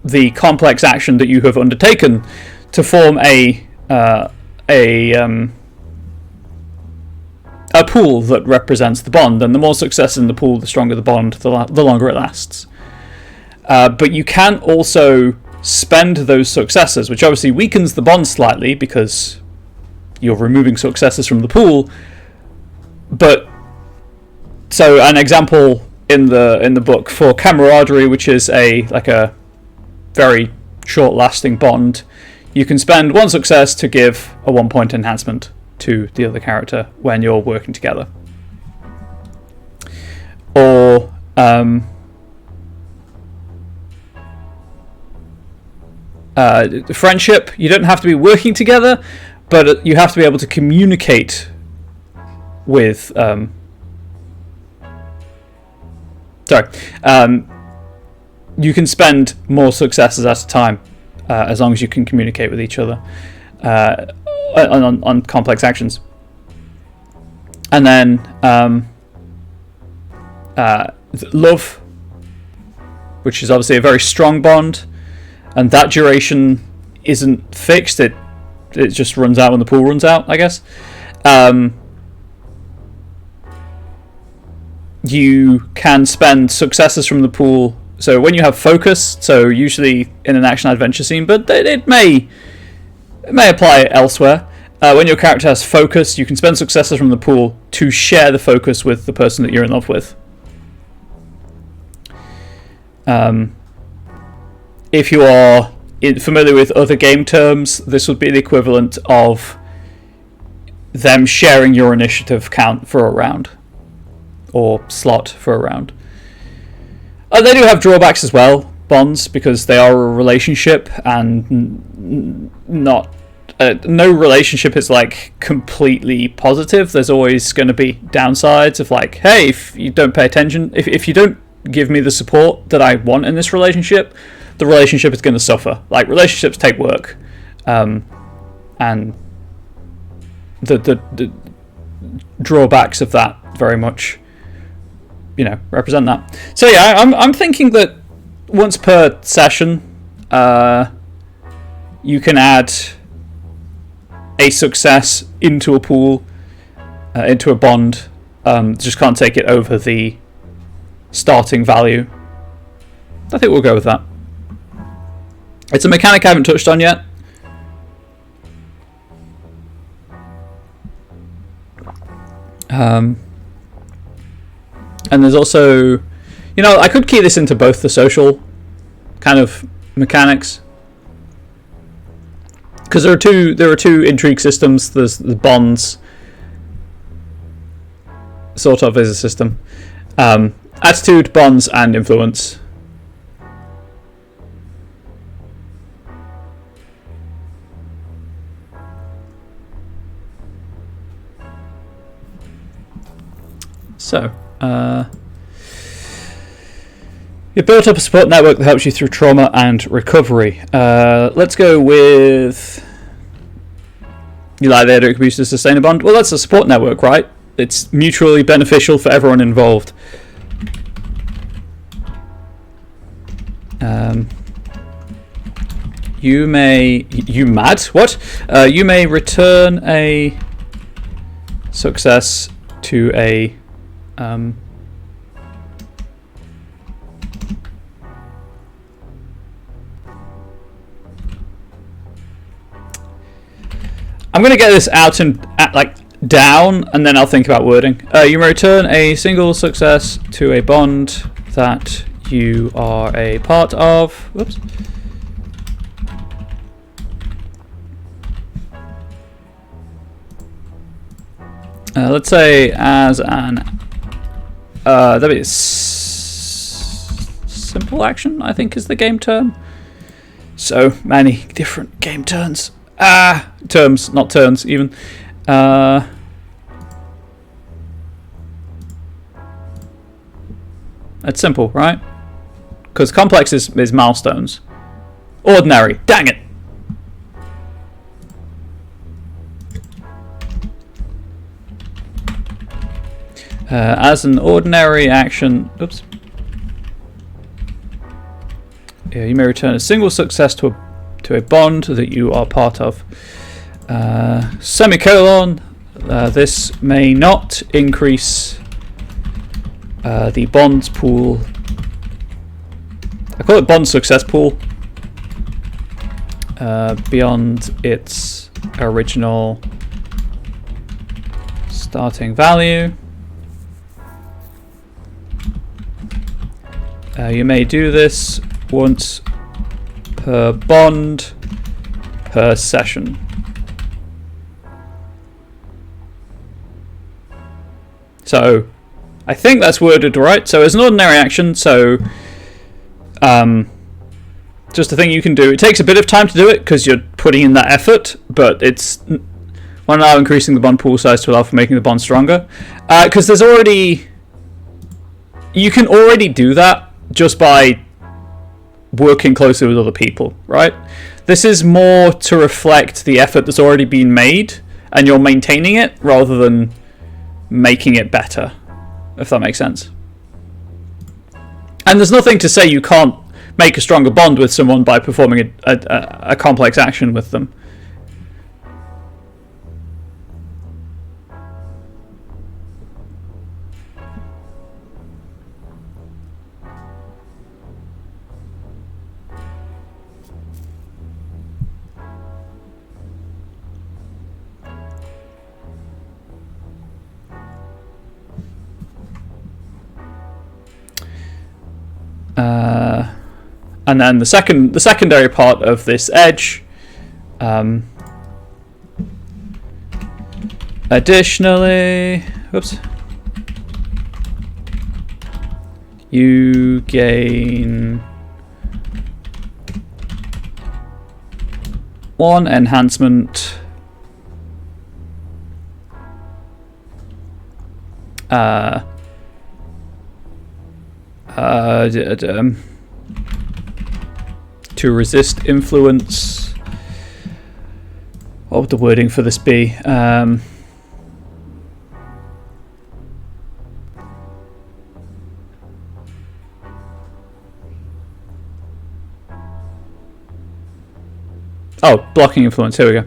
the complex action that you have undertaken to form a pool that represents the bond. And the more success in the pool, the stronger the bond, the longer it lasts. But you can also spend those successes, which obviously weakens the bond slightly because you're removing successes from the pool. But so an example in the book for camaraderie, which is a very short-lasting bond, you can spend one success to give a 1-point enhancement to the other character when you're working together. Or friendship, you don't have to be working together, but you have to be able to communicate with you can spend more successes at a time as long as you can communicate with each other on complex actions. And then love, which is obviously a very strong bond, and that duration isn't fixed. It just runs out when the pool runs out, I guess. You can spend successes from the pool. So when you have focus, so usually in an action adventure scene, but it may apply elsewhere. When your character has focus, you can spend successes from the pool to share the focus with the person that you're in love with. If you are familiar with other game terms, this would be the equivalent of them sharing your initiative count for a round, or slot for a round. They do have drawbacks as well, bonds, because they are a relationship, and no relationship is like completely positive. There's always going to be downsides of like, hey, if you don't pay attention, if you don't give me the support that I want in this relationship, the relationship is going to suffer. Like, relationships take work, and the drawbacks of that very much, represent that. So yeah, I'm thinking that once per session, you can add a success into a pool, into a bond. Just can't take it over the starting value. I think we'll go with that. It's a mechanic I haven't touched on yet. And there's also, I could key this into both the social kind of mechanics, because there are two intrigue systems. There's the bonds, sort of, is a system. Attitude, bonds, and influence. So, you've built up a support network that helps you through trauma and recovery. Let's go with... You lie there to abuse to sustain a bond? Well, that's a support network, right? It's mutually beneficial for everyone involved. You may return a success to a I'm going to get this out and down, and then I'll think about wording. You may return a single success to a bond that you are a part of. Whoops. Let's say as an that'd be simple action, I think is the game term. So many different game terms. Terms, not turns even. It's simple, right? Because complex is milestones. Ordinary, dang it! As an ordinary action, oops. Yeah, you may return a single success to a bond that you are part of. Semicolon. This may not increase the bonds pool. I call it bond success pool. Beyond its original starting value. You may do this once per bond per session. So I think that's worded right. So as an ordinary action, so just a thing you can do. It takes a bit of time to do it because you're putting in that effort, but it's one now increasing the bond pool size to allow for making the bond stronger. Because there's already, you can already do that just by working closely with other people, right? This is more to reflect the effort that's already been made and you're maintaining it rather than making it better, if that makes sense. And there's nothing to say you can't make a stronger bond with someone by performing a complex action with them. And then the secondary part of this edge. Additionally, whoops, you gain 1 enhancement. To resist influence. What would the wording for this be? Oh, blocking influence. Here we go.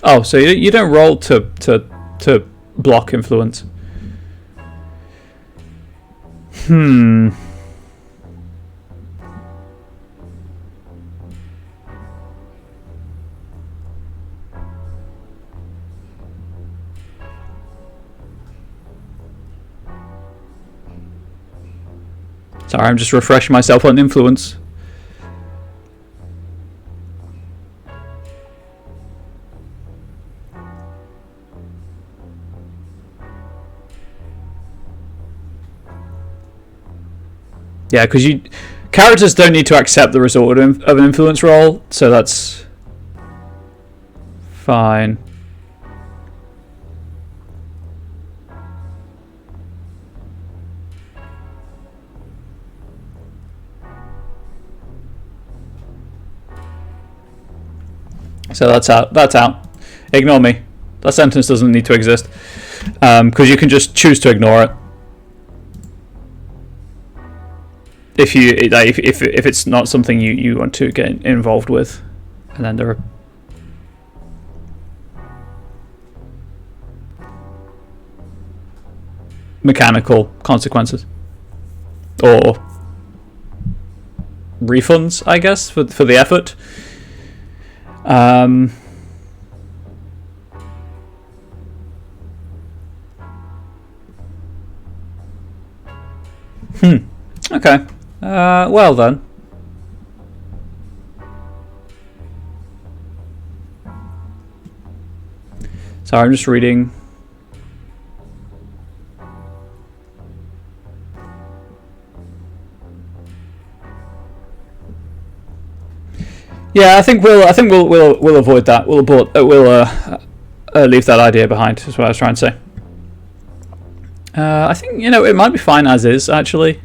Oh, so you don't roll to block influence. Sorry, I'm just refreshing myself on influence. Yeah, because characters don't need to accept the result of an influence roll, so that's fine. So that's out. That's out. Ignore me. That sentence doesn't need to exist because you can just choose to ignore it. If it's not something you want to get involved with, and then there are mechanical consequences or refunds, I guess, for the effort. Okay. Well then. Sorry, I'm just reading. Yeah, I think we'll avoid that. We'll leave that idea behind. Is what I was trying to say. I think it might be fine as is actually.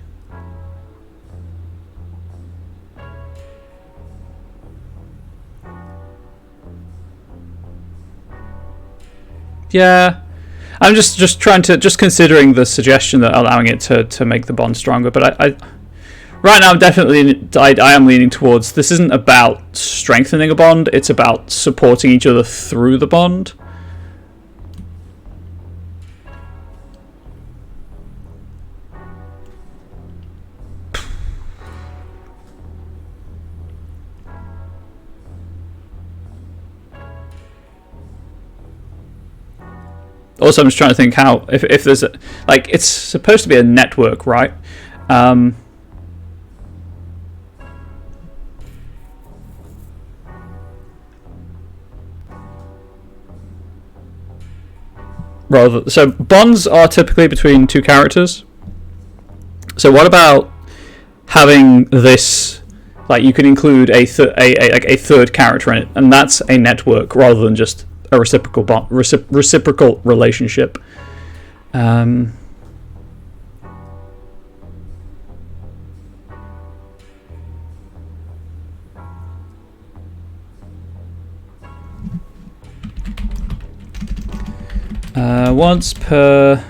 Yeah, I'm just trying to considering the suggestion that allowing it to make the bond stronger, but I right now I am leaning towards this isn't about strengthening a bond, it's about supporting each other through the bond. Also, I'm just trying to think how if there's it's supposed to be a network, right? So bonds are typically between two characters. So what about having this? You can include a third character in it, and that's a network rather than just a reciprocal bond, reciprocal relationship. Once per,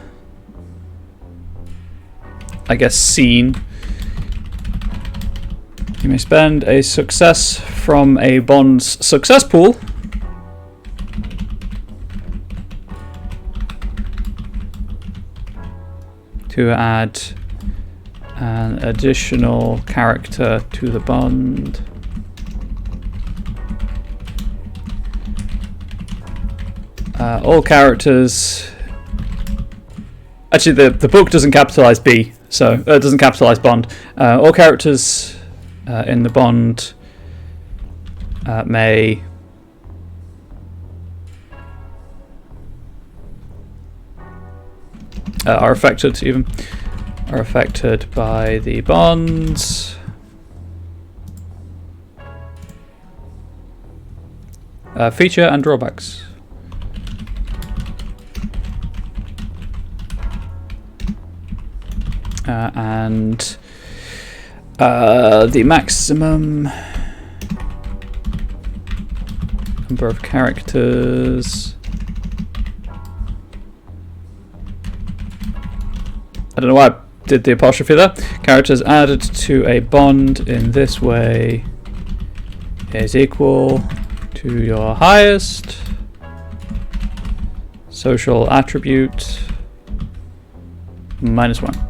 I guess, scene, you may spend a success from a bond's success pool to add an additional character to the bond. All characters. Actually, the book doesn't capitalize B, so it doesn't capitalize bond. All characters in the bond may are affected by the bonds. Feature and drawbacks. And the maximum number of characters. I don't know why I did the apostrophe there. Characters added to a bond in this way is equal to your highest social attribute -1.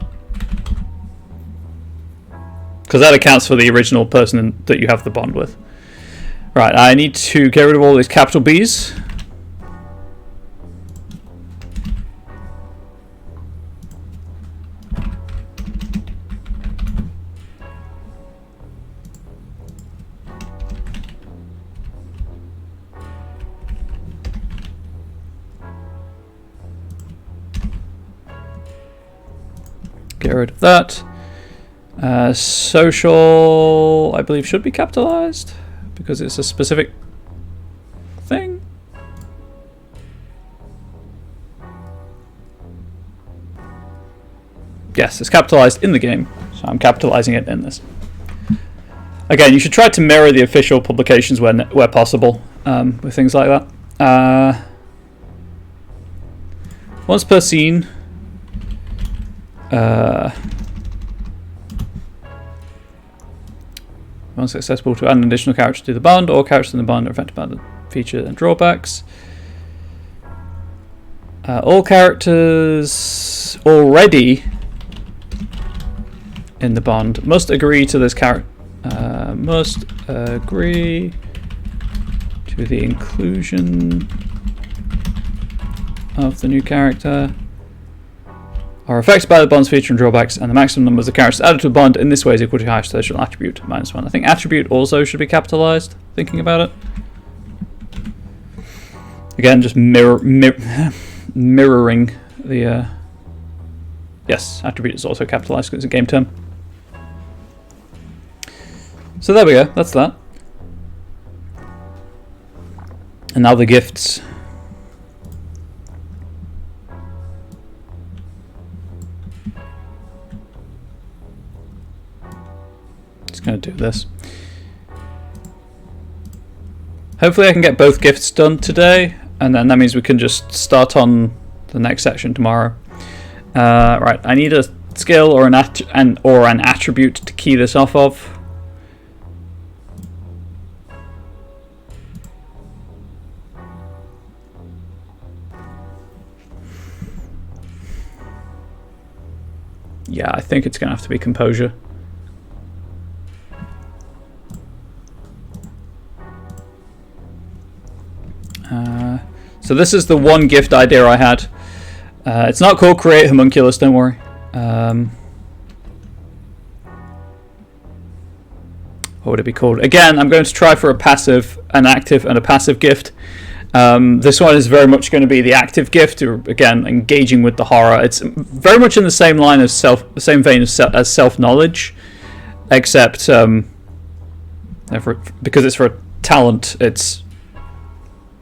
Because that accounts for the original person that you have the bond with. Right, I need to get rid of all these capital B's. Get rid of that. Social, I believe, should be capitalized because it's a specific thing. Yes, it's capitalized in the game, so I'm capitalizing it in this. Again, you should try to mirror the official publications where possible with things like that. Once per scene. Once accessible to add an additional character to the bond, all characters in the bond are affected by the feature and drawbacks. All characters already in the bond must agree to this must agree to the inclusion of the new character. are affected by the bond's feature and drawbacks, and the maximum numbers of characters added to a bond in this way is equal to the highest social attribute, -1. I think attribute also should be capitalized, thinking about it. Again, just mirroring the... yes, attribute is also capitalized because it's a game term. So there we go, that's that. And now the gifts. Just going to do this. Hopefully I can get both gifts done today, and then that means we can just start on the next section tomorrow. Right, I need a skill or an attribute to key this off of. Yeah, I think it's going to have to be composure. So this is the one gift idea I had. It's not called Create Homunculus, don't worry. What would it be called? Again, I'm going to try for a passive, an active, and a passive gift. This one is very much going to be the active gift, again, engaging with the horror. It's very much in the same line as the same vein as self-knowledge, except because it's for a talent, it's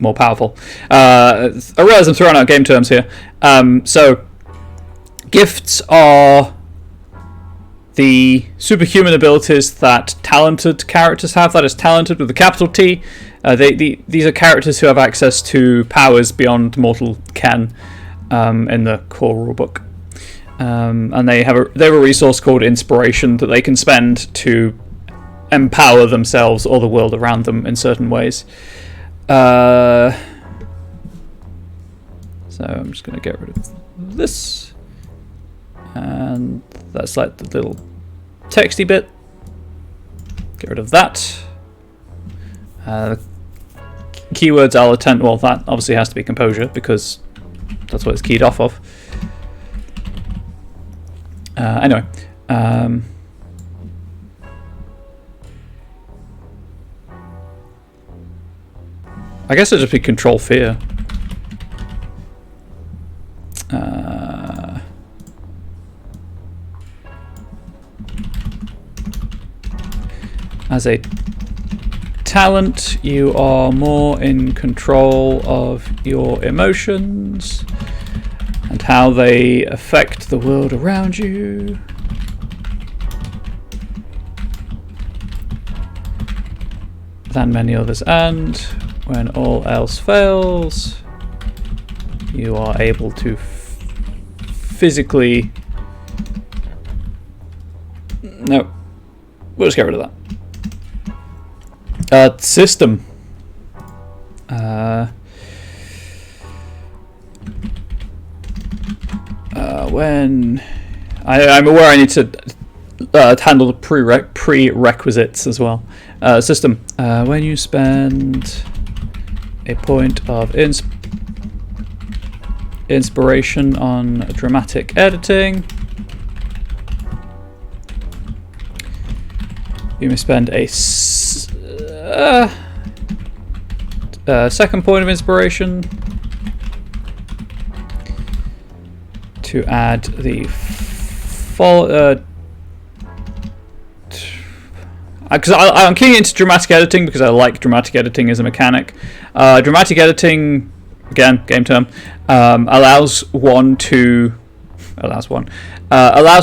more powerful. I realize I'm throwing out game terms here. So, gifts are the superhuman abilities that talented characters have. That is talented with a capital T. These are characters who have access to powers beyond mortal ken in the core rulebook. And they have a resource called Inspiration that they can spend to empower themselves or the world around them in certain ways. So I'm just going to get rid of this, and that's like the little texty bit. Get rid of that. Keywords I'll attend. Well, that obviously has to be composure because that's what it's keyed off of. Anyway. I guess it'd just be Control Fear. As a talent, you are more in control of your emotions and how they affect the world around you. Than many others, and when all else fails, you are able to physically... No, we'll just get rid of that. System. When I'm aware I need to handle the prerequisites as well. System. When you spend a point of inspiration on dramatic editing, you may spend a second point of inspiration to add the because I'm keying into dramatic editing because I like dramatic editing as a mechanic. Dramatic editing, again, game term, allows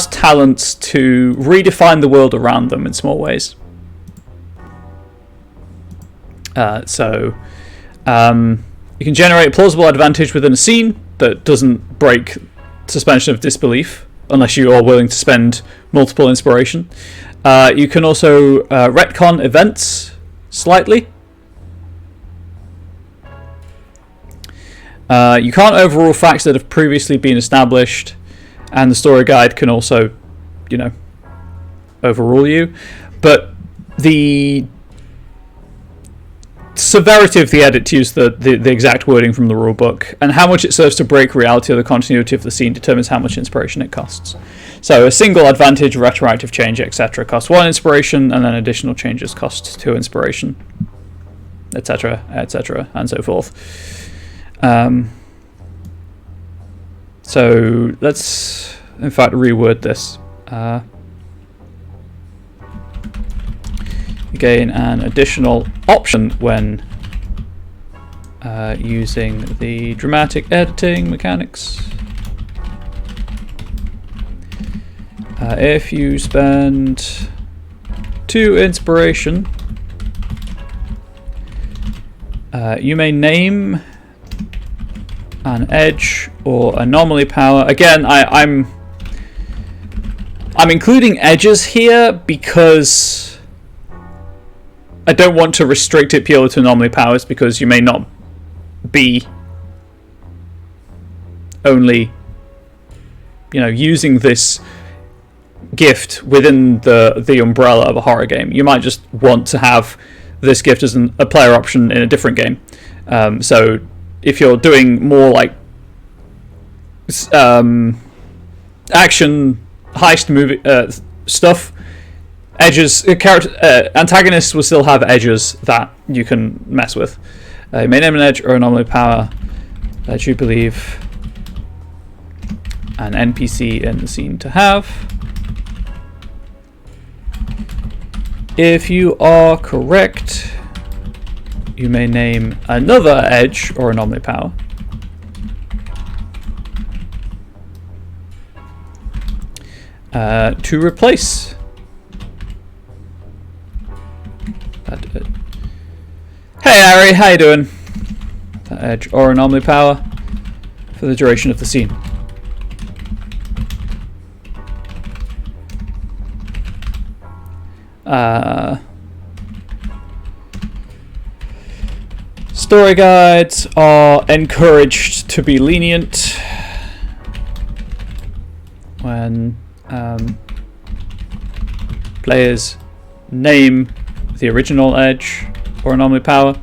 talents to redefine the world around them in small ways. So you can generate a plausible advantage within a scene that doesn't break suspension of disbelief unless you are willing to spend multiple inspiration. You can also retcon events slightly. You can't overrule facts that have previously been established, and the story guide can also, overrule you. But the severity of the edit, to use the exact wording from the rulebook, and how much it serves to break reality or the continuity of the scene determines how much inspiration it costs. So a single advantage, retroactive change, etc. costs 1 inspiration, and then additional changes cost 2 inspiration, etc., etc., and so forth. So let's, in fact, reword this. You gain an additional option when using the dramatic editing mechanics. If you spend 2 inspiration, you may name an edge or anomaly power. Again, I'm including edges here because I don't want to restrict it purely to anomaly powers, because you may not be only, using this gift within the umbrella of a horror game. You might just want to have this gift as a player option in a different game. So if you're doing more like action heist movie stuff, edges, antagonists will still have edges that you can mess with. You may name an edge or anomaly power that you believe an NPC in the scene to have. If you are correct, you may name another edge or anomaly power. To replace that. Hey Ari, how you doing? That edge or anomaly power for the duration of the scene. Story guides are encouraged to be lenient when players name the original edge or anomaly power.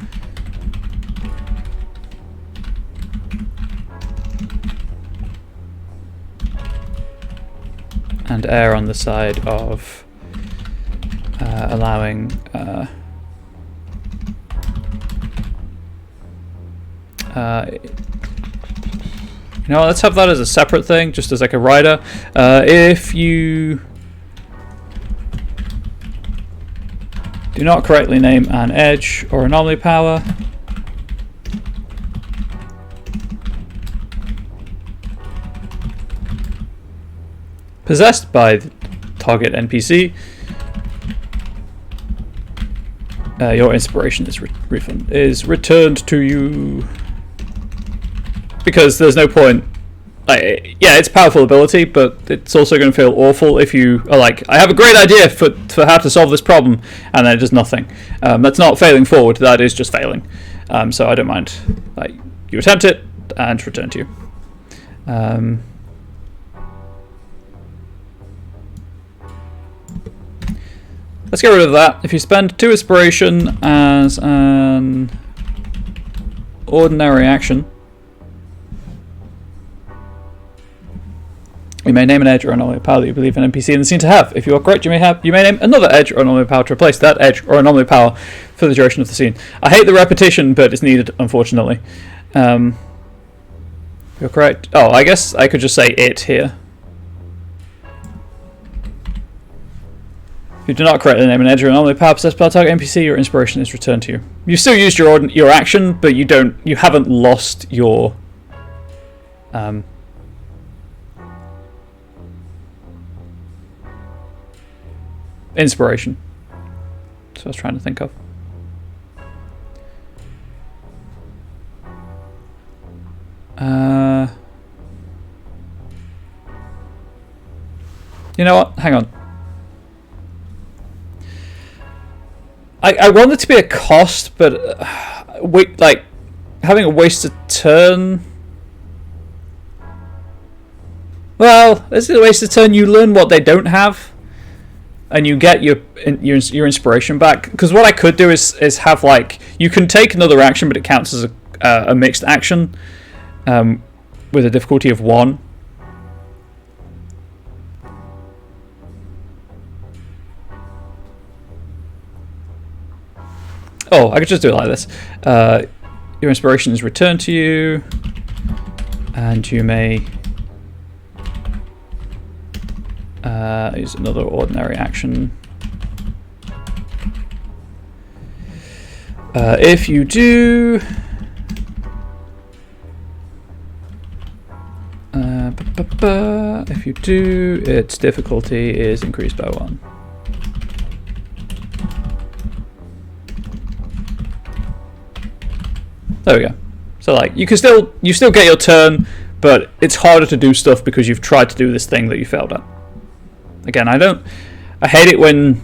And err on the side of allowing let's have that as a separate thing, just as like a rider. If you do not correctly name an edge or anomaly power, possessed by the target NPC, your inspiration is returned to you. Because there's no point. Yeah, it's a powerful ability, but it's also going to feel awful if you are like, I have a great idea for how to solve this problem, and then it does nothing. That's not failing forward, that is just failing. So I don't mind. You attempt it, and it's returned to you. Let's get rid of that. If you spend 2 inspiration as an ordinary action, you may name an edge or anomaly power that you believe an NPC in the scene to have. If you are correct, you may name another edge or anomaly power to replace that edge or anomaly power for the duration of the scene. I hate the repetition, but it's needed, unfortunately. You're correct. Oh, I guess I could just say it here. If you do not correctly name an edge or anomaly power possessed by a target NPC, your inspiration is returned to you. You still used your action, but you haven't lost your inspiration. So I was trying to think of. You know what? Hang on. I want it to be a cost, but having a wasted turn. Well, is it a wasted turn? You learn what they don't have. and you get your inspiration back. Because what I could do is have like, you can take another action, but it counts as a mixed action with a difficulty of 1. Oh, I could just do it like this. Your inspiration is returned to you, and you may use another ordinary action. If you do, its difficulty is increased by 1. There we go. So like you still get your turn, but it's harder to do stuff because you've tried to do this thing that you failed at. Again, I hate it when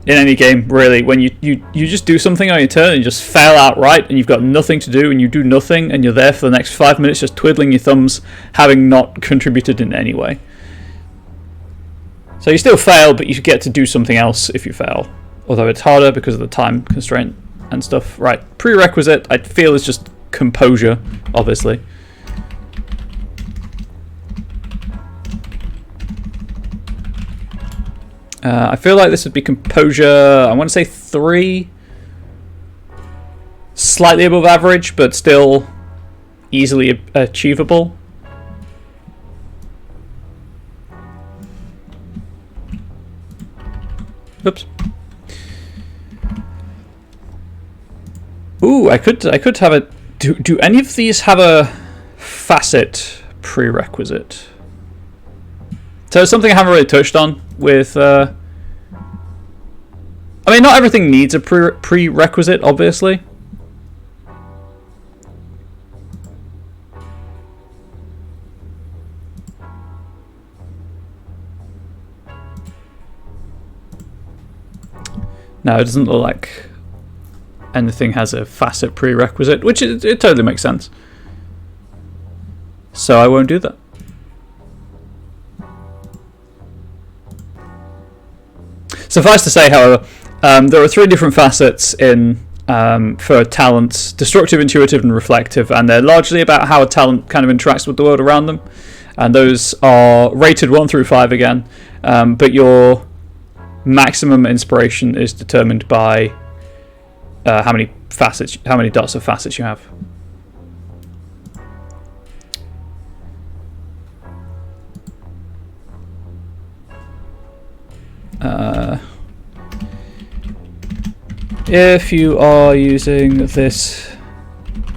in any game really when you just do something on your turn and you just fail outright and you've got nothing to do and you do nothing and you're there for the next 5 minutes just twiddling your thumbs, having not contributed in any way. So you still fail, but you get to do something else if you fail. Although it's harder because of the time constraint and stuff. Right, prerequisite I feel is just composure, obviously. I feel like this would be composure, I want to say 3. Slightly above average, but still easily achievable. Oops. Ooh, I could have a... Do any of these have a facet prerequisite? So it's something I haven't really touched on with... I mean, not everything needs a prerequisite, obviously. No, it doesn't look like anything has a facet prerequisite, which it totally makes sense. So I won't do that. Suffice to say, however, there are 3 different facets in for talents: destructive, intuitive, and reflective, and they're largely about how a talent kind of interacts with the world around them. And those are rated 1 through 5 again, but your maximum inspiration is determined by how many dots of facets you have. If you are using this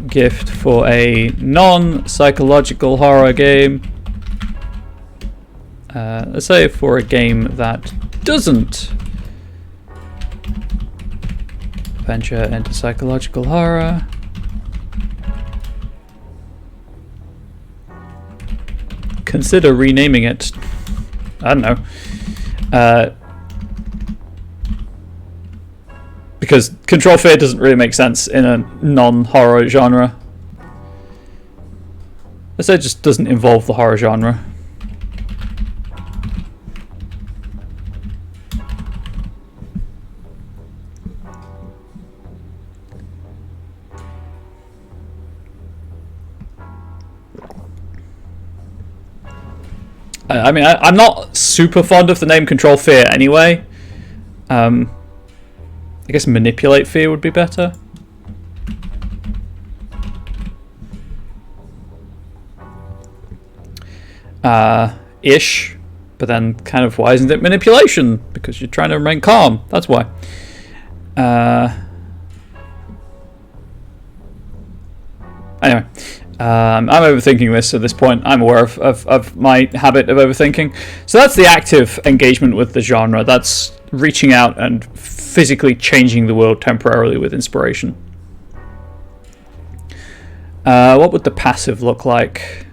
gift for a non-psychological horror game, let's say for a game that doesn't venture into psychological horror, consider renaming it. I don't know. Because Control Fear doesn't really make sense in a non-horror genre. Let's say it just doesn't involve the horror genre. I mean, I'm not super fond of the name Control Fear anyway. I guess Manipulate Fear would be better. Ish. But then kind of why isn't it manipulation? Because you're trying to remain calm. That's why. Anyway. I'm overthinking this at this point. I'm aware of my habit of overthinking. So that's the active engagement with the genre. That's reaching out and physically changing the world temporarily with inspiration. What would the passive look like?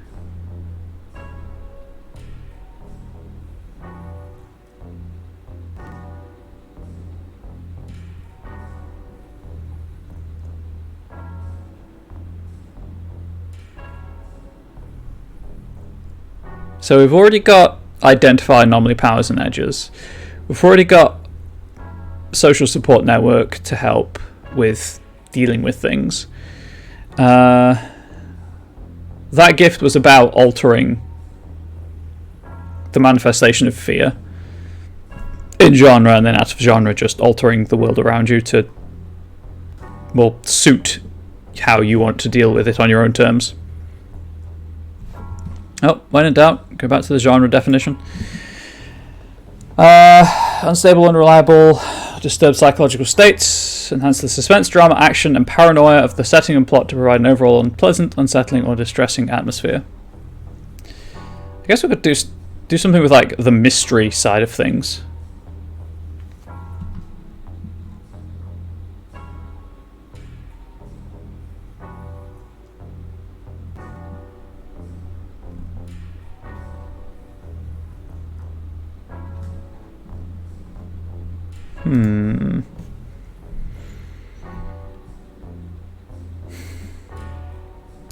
So we've already got identify anomaly powers and edges. We've already got social support network to help with dealing with things. That gift was about altering the manifestation of fear in genre, and then out of genre just altering the world around you to, well, suit how you want to deal with it on your own terms. Oh, when in doubt, go back to the genre definition. Unstable, unreliable, disturbed psychological states, enhance the suspense, drama, action, and paranoia of the setting and plot to provide an overall unpleasant, unsettling, or distressing atmosphere. I guess we could do something with like the mystery side of things.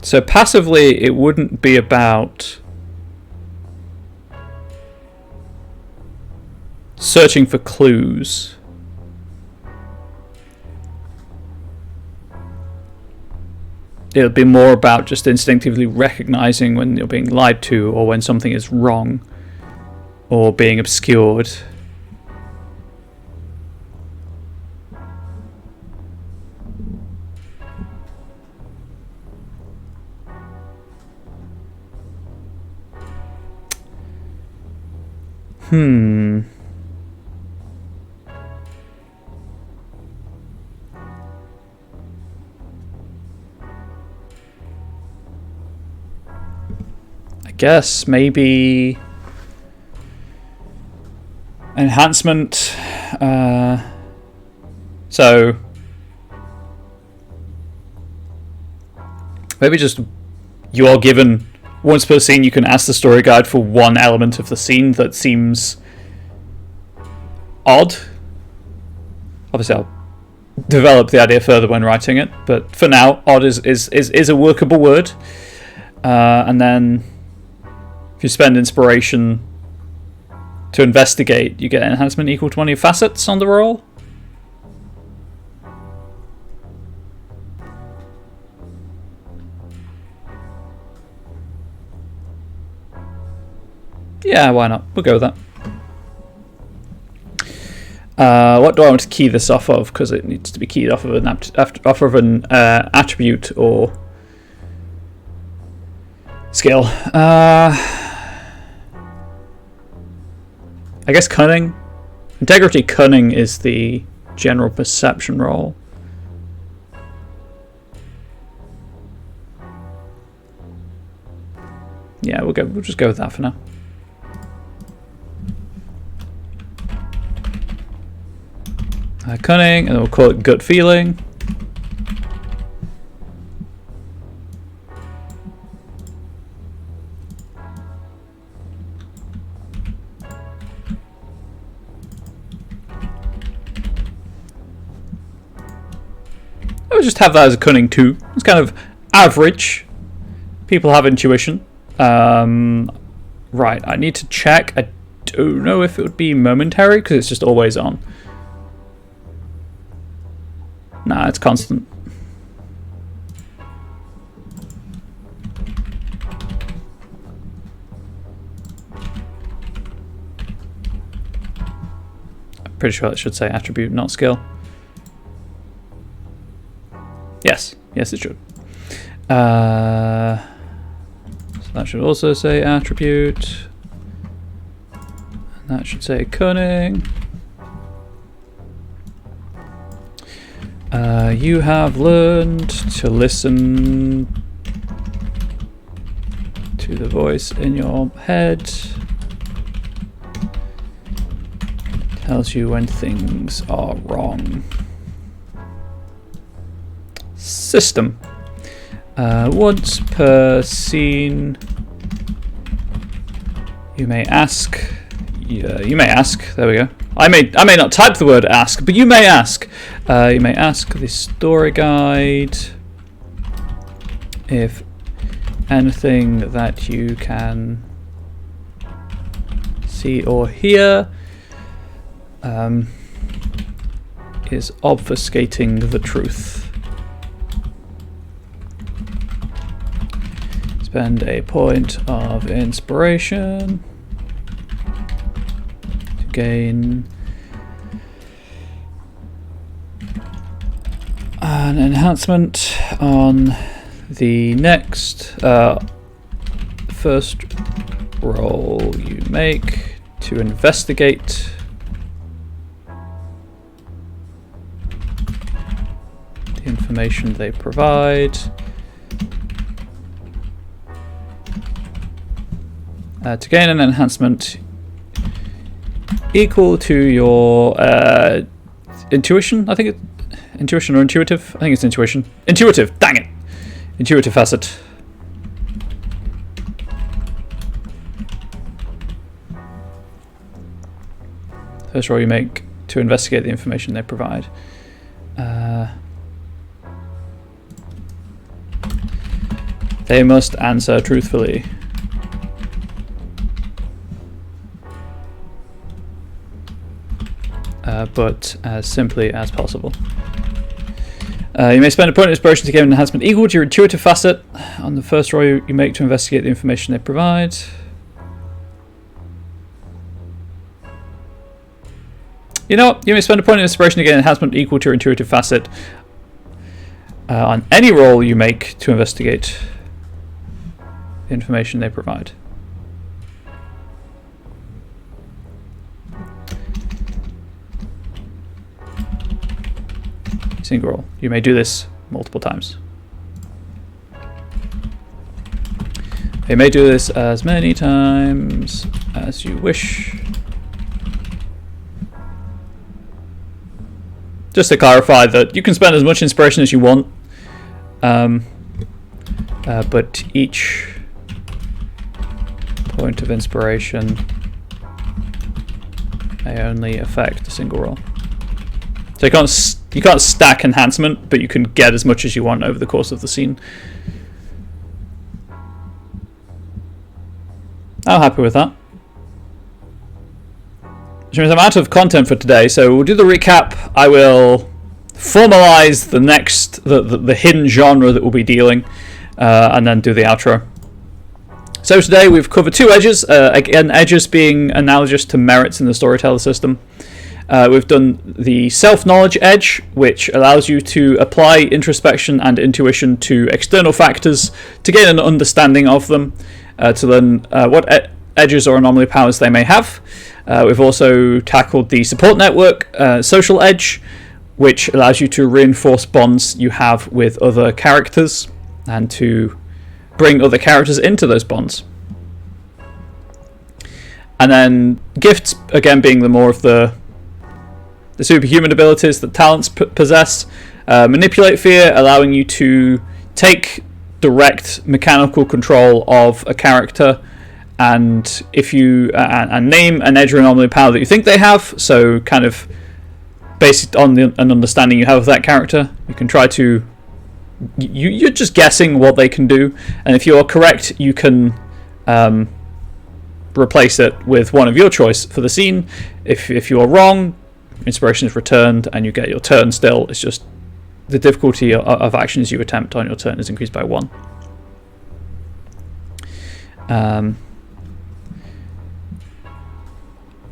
So passively, it wouldn't be about searching for clues. It'll be more about just instinctively recognizing when you're being lied to, or when something is wrong, or being obscured. I guess maybe enhancement. So maybe just you are given once per scene, you can ask the story guide for one element of the scene that seems odd. Obviously, I'll develop the idea further when writing it, but for now, odd is a workable word. And then, if you spend inspiration to investigate, you get enhancement equal to 20 facets on the roll. Yeah, why not? We'll go with that. What do I want to key this off of? Because it needs to be keyed off of an attribute or skill. I guess cunning. Integrity cunning is the general perception roll. Yeah, we'll just go with that for now. Cunning, and we'll call it gut feeling. I would just have that as a cunning 2. It's kind of average. People have intuition. Right, I need to check. I don't know if it would be momentary because it's just always on. Nah, it's constant. I'm pretty sure it should say attribute, not skill. Yes, it should. So that should also say attribute. And that should say cunning. You have learned to listen to the voice in your head. Tells you when things are wrong. System. Once per scene, you may ask. You may ask. There we go. I may not type the word ask, but you may ask. You may ask the story guide if anything that you can see or hear is obfuscating the truth. Spend a point of inspiration to gain an enhancement on the next first roll you make to investigate the information they provide. To gain an enhancement equal to your intuition, I think it's intuition or intuitive? I think it's intuition. Intuitive, dang it! Intuitive facet. First roll you make to investigate the information they provide. They must answer truthfully. But as simply as possible. You may spend a point of inspiration to gain an enhancement equal to your intuitive facet on the first roll you make to investigate the information they provide. You know what? You may spend a point of inspiration to gain an enhancement equal to your intuitive facet on any roll you make to investigate the information they provide. Single roll. You may do this multiple times. You may do this as many times as you wish. Just to clarify that you can spend as much inspiration as you want, but each point of inspiration may only affect a single roll. So you can't stack enhancement, but you can get as much as you want over the course of the scene. I'm happy with that. Which means I'm out of content for today, so we'll do the recap. I will formalize the hidden genre that we'll be dealing, and then do the outro. So today we've covered two edges, again edges being analogous to merits in the storyteller system. We've done the self-knowledge edge, which allows you to apply introspection and intuition to external factors to gain an understanding of them, to learn what edges or anomaly powers they may have. We've also tackled the support network social edge, which allows you to reinforce bonds you have with other characters and to bring other characters into those bonds. And then gifts, again, being the more of the superhuman abilities that talents possess. Manipulate fear, allowing you to take direct mechanical control of a character, and if you and name an edge or anomaly power that you think they have, so kind of based on an understanding you have of that character, you can try to you're just guessing what they can do, and if you're correct you can replace it with one of your choice for the scene. If you're wrong, inspiration is returned and you get your turn still. It's just the difficulty of actions you attempt on your turn is increased by 1.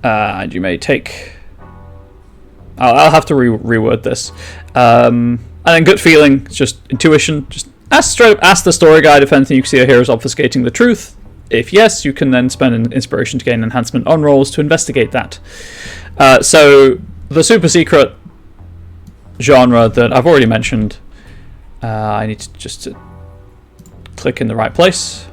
And you may take... I'll have to reword this. And then gut feeling, it's just intuition. Just straight up ask the story guide if anything you see or hear is obfuscating the truth. If yes, you can then spend an inspiration to gain enhancement on rolls to investigate that. So the super secret genre that I've already mentioned, I need to just click in the right place.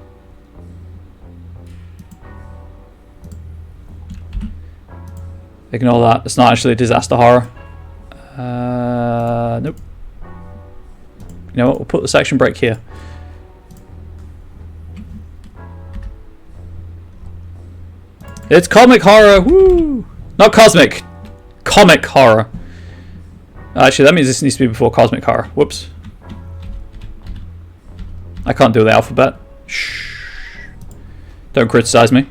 Ignore that, it's not actually a disaster horror. Nope. You know what, we'll put the section break here. It's comic horror, woo! Not cosmic, comic horror. Actually, that means this needs to be before cosmic horror. Whoops. I can't do the alphabet. Shh. Don't criticize me.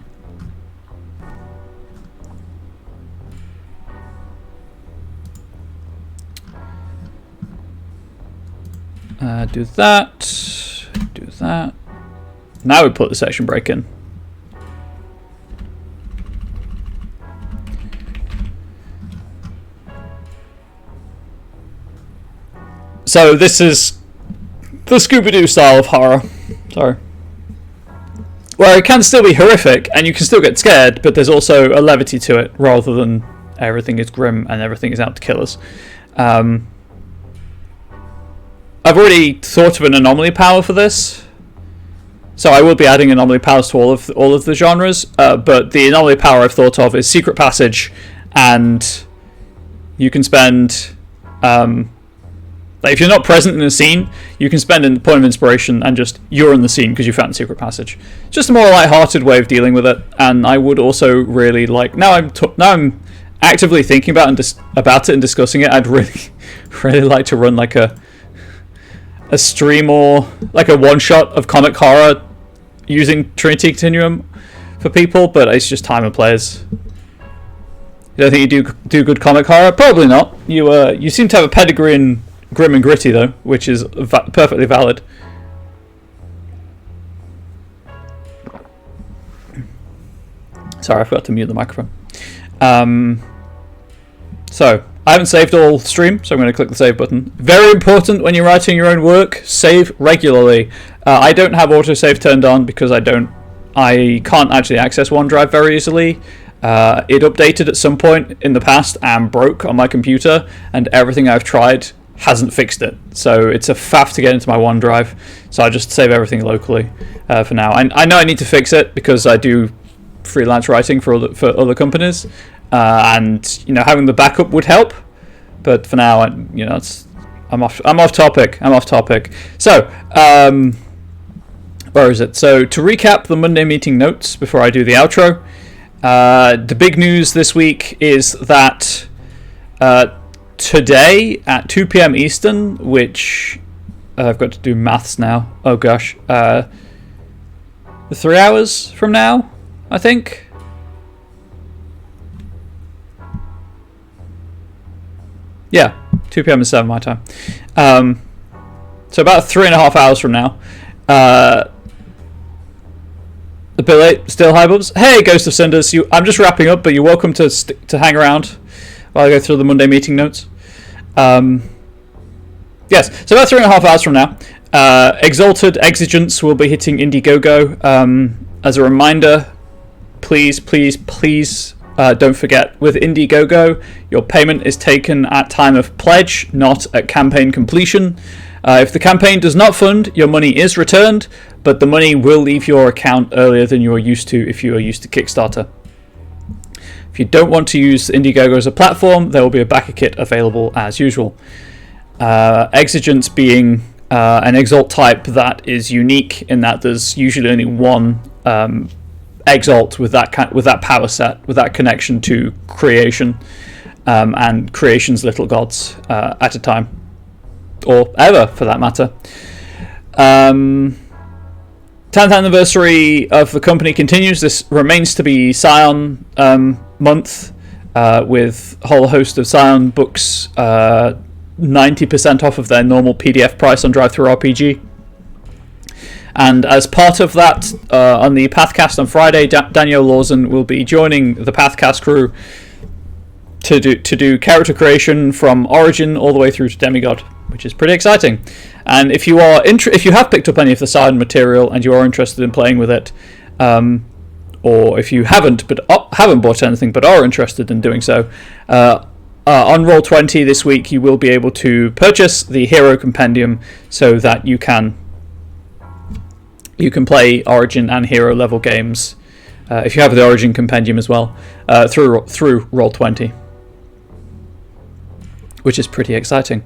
Do that. Do that. Now we put the section break in. So this is the Scooby-Doo style of horror. Sorry. Where it can still be horrific and you can still get scared, but there's also a levity to it rather than everything is grim and everything is out to kill us. I've already thought of an anomaly power for this, so I will be adding anomaly powers to all of the genres. But the anomaly power I've thought of is secret passage, and you can spend. Like if you're not present in a scene, you can spend a point of inspiration and just you're in the scene because you found the secret passage. Just a more light-hearted way of dealing with it, and I would also really like. Now I'm actively thinking about it and discussing it. I'd really like to run like a stream or like a one-shot of comic horror using Trinity Continuum for people, but it's just time and players. You don't think you do good comic horror? Probably not. You seem to have a pedigree in grim and gritty though, which is perfectly valid. Sorry, I forgot to mute the microphone. So I haven't saved all stream, so I'm going to click the save button. Very important when you're writing your own work, save regularly. I don't have autosave turned on because I can't actually access OneDrive very easily. It updated at some point in the past and broke on my computer, and everything I've tried hasn't fixed it. So it's a faff to get into my OneDrive, so I just save everything locally for now. I know I need to fix it because I do freelance writing for other companies, and having the backup would help. But for now, I'm off topic. So where is it? So to recap the Monday meeting notes before I do the outro, the big news this week is that today at 2 p.m. Eastern, which I've got to do maths now. Oh gosh, 3 hours from now, I think. Yeah, 2 p.m. is 7 my time. So about 3.5 hours from now. A bit late, still hi Bubs. Hey, Ghost of Cinders. I'm just wrapping up, but you're welcome to hang around while I go through the Monday meeting notes. Yes, so about 3.5 hours from now, Exalted Exigence will be hitting Indiegogo. As a reminder, please don't forget, with Indiegogo, your payment is taken at time of pledge, not at campaign completion. If the campaign does not fund, your money is returned, but the money will leave your account earlier than you are used to if you are used to Kickstarter. If you don't want to use Indiegogo as a platform, there will be a backer kit available as usual. Exigence being an Exalt type that is unique in that there's usually only one Exalt with that power set, with that connection to creation, and creation's little gods at a time. Or ever, for that matter. 10th anniversary of the company continues. This remains to be Scion month, with a whole host of Scion books 90% off of their normal PDF price on DriveThruRPG. And as part of that, on the Pathcast on Friday, Daniel Lawson will be joining the Pathcast crew to do character creation from Origin all the way through to Demigod, which is pretty exciting. And if you have picked up any of the Scion material and you are interested in playing with it, or if you haven't bought anything but are interested in doing so, on Roll20 this week you will be able to purchase the Hero Compendium so that you can play Origin and Hero level games if you have the Origin Compendium as well through Roll20, which is pretty exciting.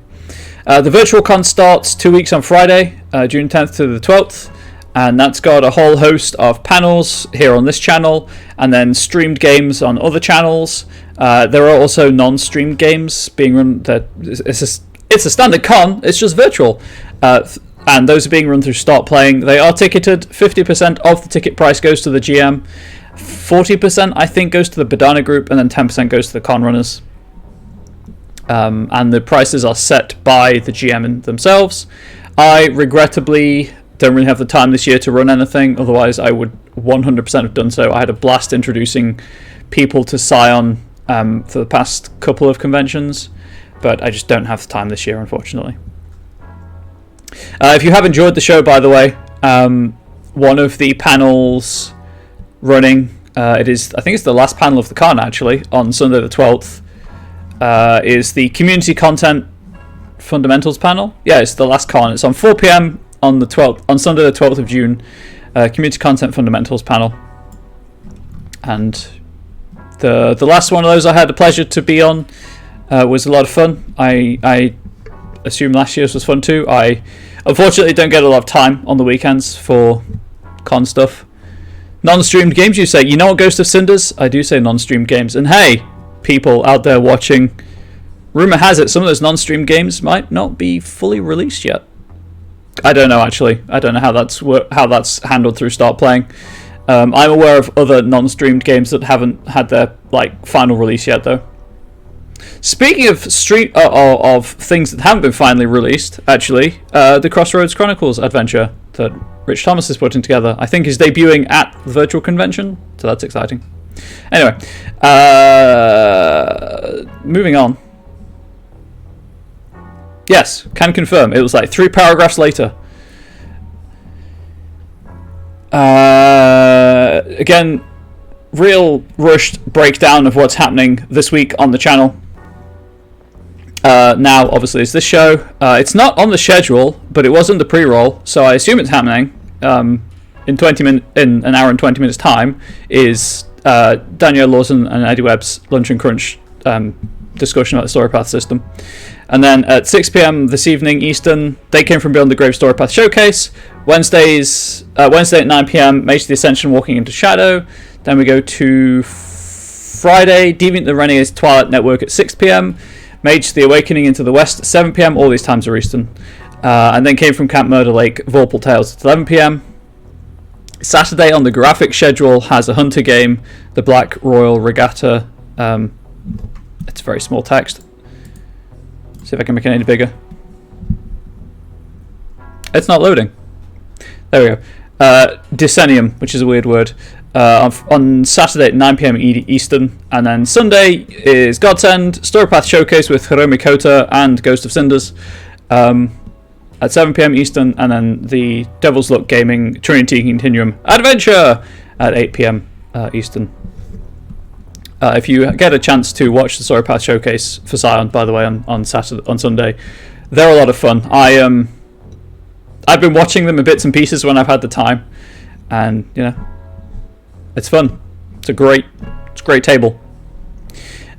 The virtual con starts 2 weeks on Friday, June 10th to the 12th, and that's got a whole host of panels here on this channel, and then streamed games on other channels. There are also non-streamed games being run. It's a standard con, it's just virtual, and those are being run through Start Playing. They are ticketed. 50% of the ticket price goes to the GM, 40% I think goes to the Badana group, and then 10% goes to the con runners. And the prices are set by the GM themselves. I regrettably don't really have the time this year to run anything, otherwise I would 100% have done so. I had a blast introducing people to Scion for the past couple of conventions, but I just don't have the time this year, unfortunately. If you have enjoyed the show, by the way, one of the panels running, I think it's the last panel of the con actually, on Sunday the 12th, is the Community Content Fundamentals panel. Yeah, it's the last con. It's on 4 p.m. on Sunday the 12th of June, Community Content Fundamentals panel. And the last one of those I had the pleasure to be on was a lot of fun. I assume last year's was fun too. I unfortunately don't get a lot of time on the weekends for con stuff. Non-streamed games, you say? You know what, Ghost of Cinders? I do say non-streamed games. And hey, people out there watching, rumour has it some of those non-streamed games might not be fully released yet. I don't know, actually. I don't know how that's handled through Start Playing. I'm aware of other non-streamed games that haven't had their final release yet, though. Speaking of of things that haven't been finally released, actually, the Crossroads Chronicles adventure that Rich Thomas is putting together, I think is debuting at the virtual convention, so that's exciting. Anyway, moving on. Yes, can confirm. It was 3 paragraphs later. Again, real rushed breakdown of what's happening this week on the channel. Now, obviously, it's this show. It's not on the schedule, but it was in the pre-roll, so I assume it's happening. In an hour and 20 minutes time is Danielle Lawson and Eddie Webb's Lunch and Crunch discussion about the Storypath system. And then at 6 p.m. this evening Eastern, They Came From Beyond the Grave Storypath Showcase. Wednesday at 9 p.m, Mage the Ascension Walking into Shadow. Then we go to Friday, Deviant the Renegade's Twilight Network at 6 p.m, Mage the Awakening into the West at 7 p.m, all these times are Eastern. And then Came From Camp Murder Lake, Vorpal Tales at 11 p.m. Saturday on the graphic schedule has a hunter game, the Black Royal Regatta. It's very small text. See if I can make it any bigger. It's not loading. There we go. Decennium, which is a weird word. On Saturday at 9 p.m. Eastern, and then Sunday is Godsend, Storypath Showcase with Hiromi Kota and Ghost of Cinders at 7 p.m. Eastern, and then the Devil's Look Gaming Trinity Continuum Adventure at 8 p.m. Eastern. If you get a chance to watch the Storypath Showcase for Scion, by the way, on Sunday, they're a lot of fun. I've been watching them in bits and pieces when I've had the time, and it's fun. It's a great table.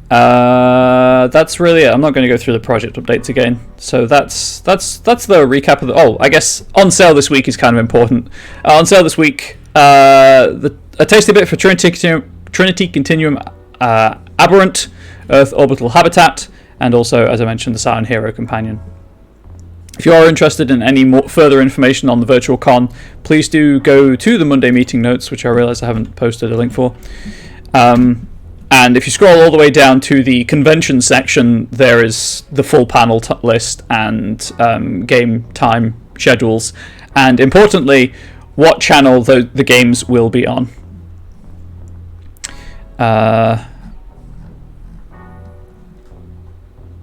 That's really it. I'm not going to go through the project updates again. So that's the recap of the. Oh, I guess on sale this week is kind of important. On sale this week, a tasty bit for Trinity Continuum, Aberrant, Earth Orbital Habitat, and also, as I mentioned, the Scion Hero Companion. If you are interested in any more further information on the virtual con, please do go to the Monday meeting notes, which I realise I haven't posted a link for. And if you scroll all the way down to the convention section, there is the full panel list and game time schedules, and importantly, what channel the games will be on.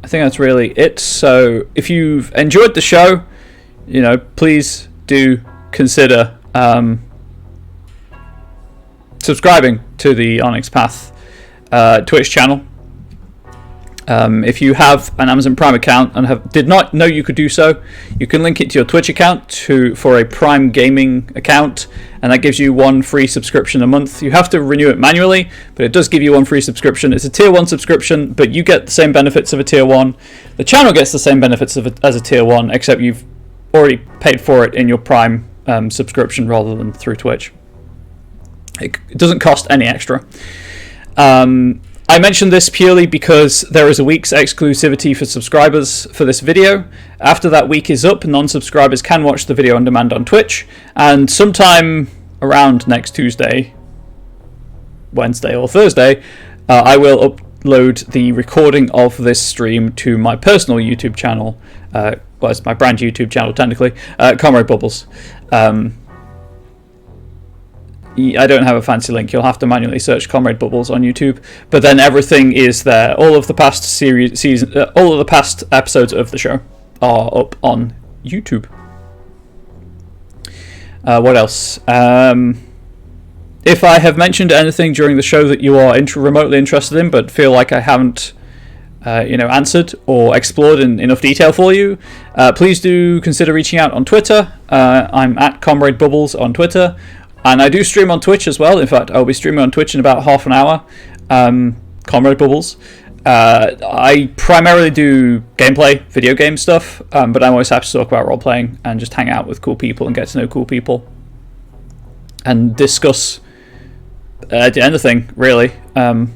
I think that's really it. So if you've enjoyed the show, please do consider subscribing to the Onyx Path Twitch channel. If you have an Amazon Prime account and did not know you could do so, you can link it to your Twitch account for a Prime Gaming account, and that gives you 1 free subscription a month. You have to renew it manually, but it does give you 1 free subscription. It's a Tier 1 subscription, but you get the same benefits of a Tier 1. The channel gets the same benefits as a Tier 1, except you've already paid for it in your Prime subscription rather than through Twitch. It doesn't cost any extra. I mentioned this purely because there is a week's exclusivity for subscribers for this video. After that week is up, non-subscribers can watch the video on demand on Twitch, and sometime around next Tuesday, Wednesday or Thursday, I will upload the recording of this stream to my personal YouTube channel, well, it's my brand YouTube channel technically, Comrade Bubbles. I don't have a fancy link. You'll have to manually search Comrade Bubbles on YouTube, but then everything is there. All of the past all of the past episodes of the show are up on YouTube. What else? If I have mentioned anything during the show that you are remotely interested in, but feel like I haven't, answered or explored in enough detail for you, please do consider reaching out on Twitter. I'm at Comrade Bubbles on Twitter. And I do stream on Twitch as well. In fact, I'll be streaming on Twitch in about half an hour. Comrade Bubbles. I primarily do gameplay, video game stuff, but I'm always happy to talk about role-playing and just hang out with cool people and get to know cool people. And discuss anything, really. I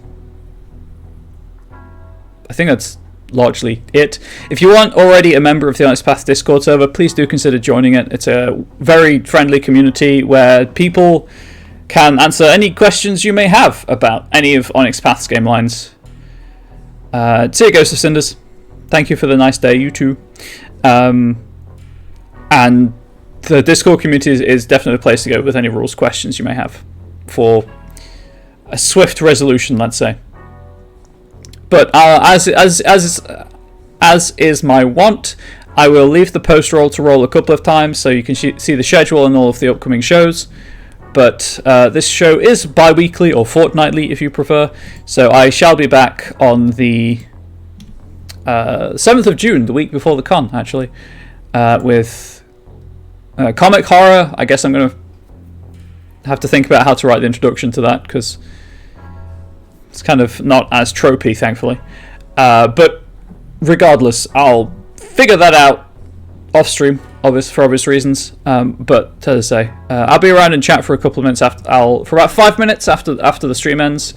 think that's largely it. If you aren't already a member of the Onyx Path Discord server, please do consider joining it. It's a very friendly community where people can answer any questions you may have about any of Onyx Path's game lines. See you, Ghost of Cinders. Thank you for the nice day, you too. And the Discord community is definitely a place to go with any rules questions you may have for a swift resolution, let's say. But as is my wont, I will leave the post roll to roll a couple of times so you can see the schedule and all of the upcoming shows. But this show is bi-weekly or fortnightly if you prefer. So I shall be back on the 7th of June, the week before the con, actually, with comic horror. I guess I'm going to have to think about how to write the introduction to that, because it's kind of not as tropey, thankfully. But regardless, I'll figure that out off stream, for obvious reasons. But as I say, I'll be around in chat for a couple of minutes for about 5 minutes after the stream ends,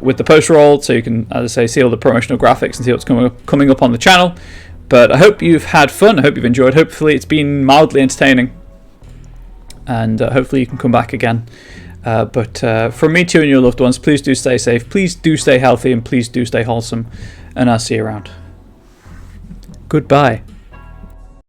with the post roll, so you can, as I say, see all the promotional graphics and see what's coming up on the channel. But I hope you've had fun. I hope you've enjoyed. Hopefully, it's been mildly entertaining, and hopefully you can come back again. But from me to you and your loved ones, please do stay safe, please do stay healthy, and please do stay wholesome, and I'll see you around. Goodbye.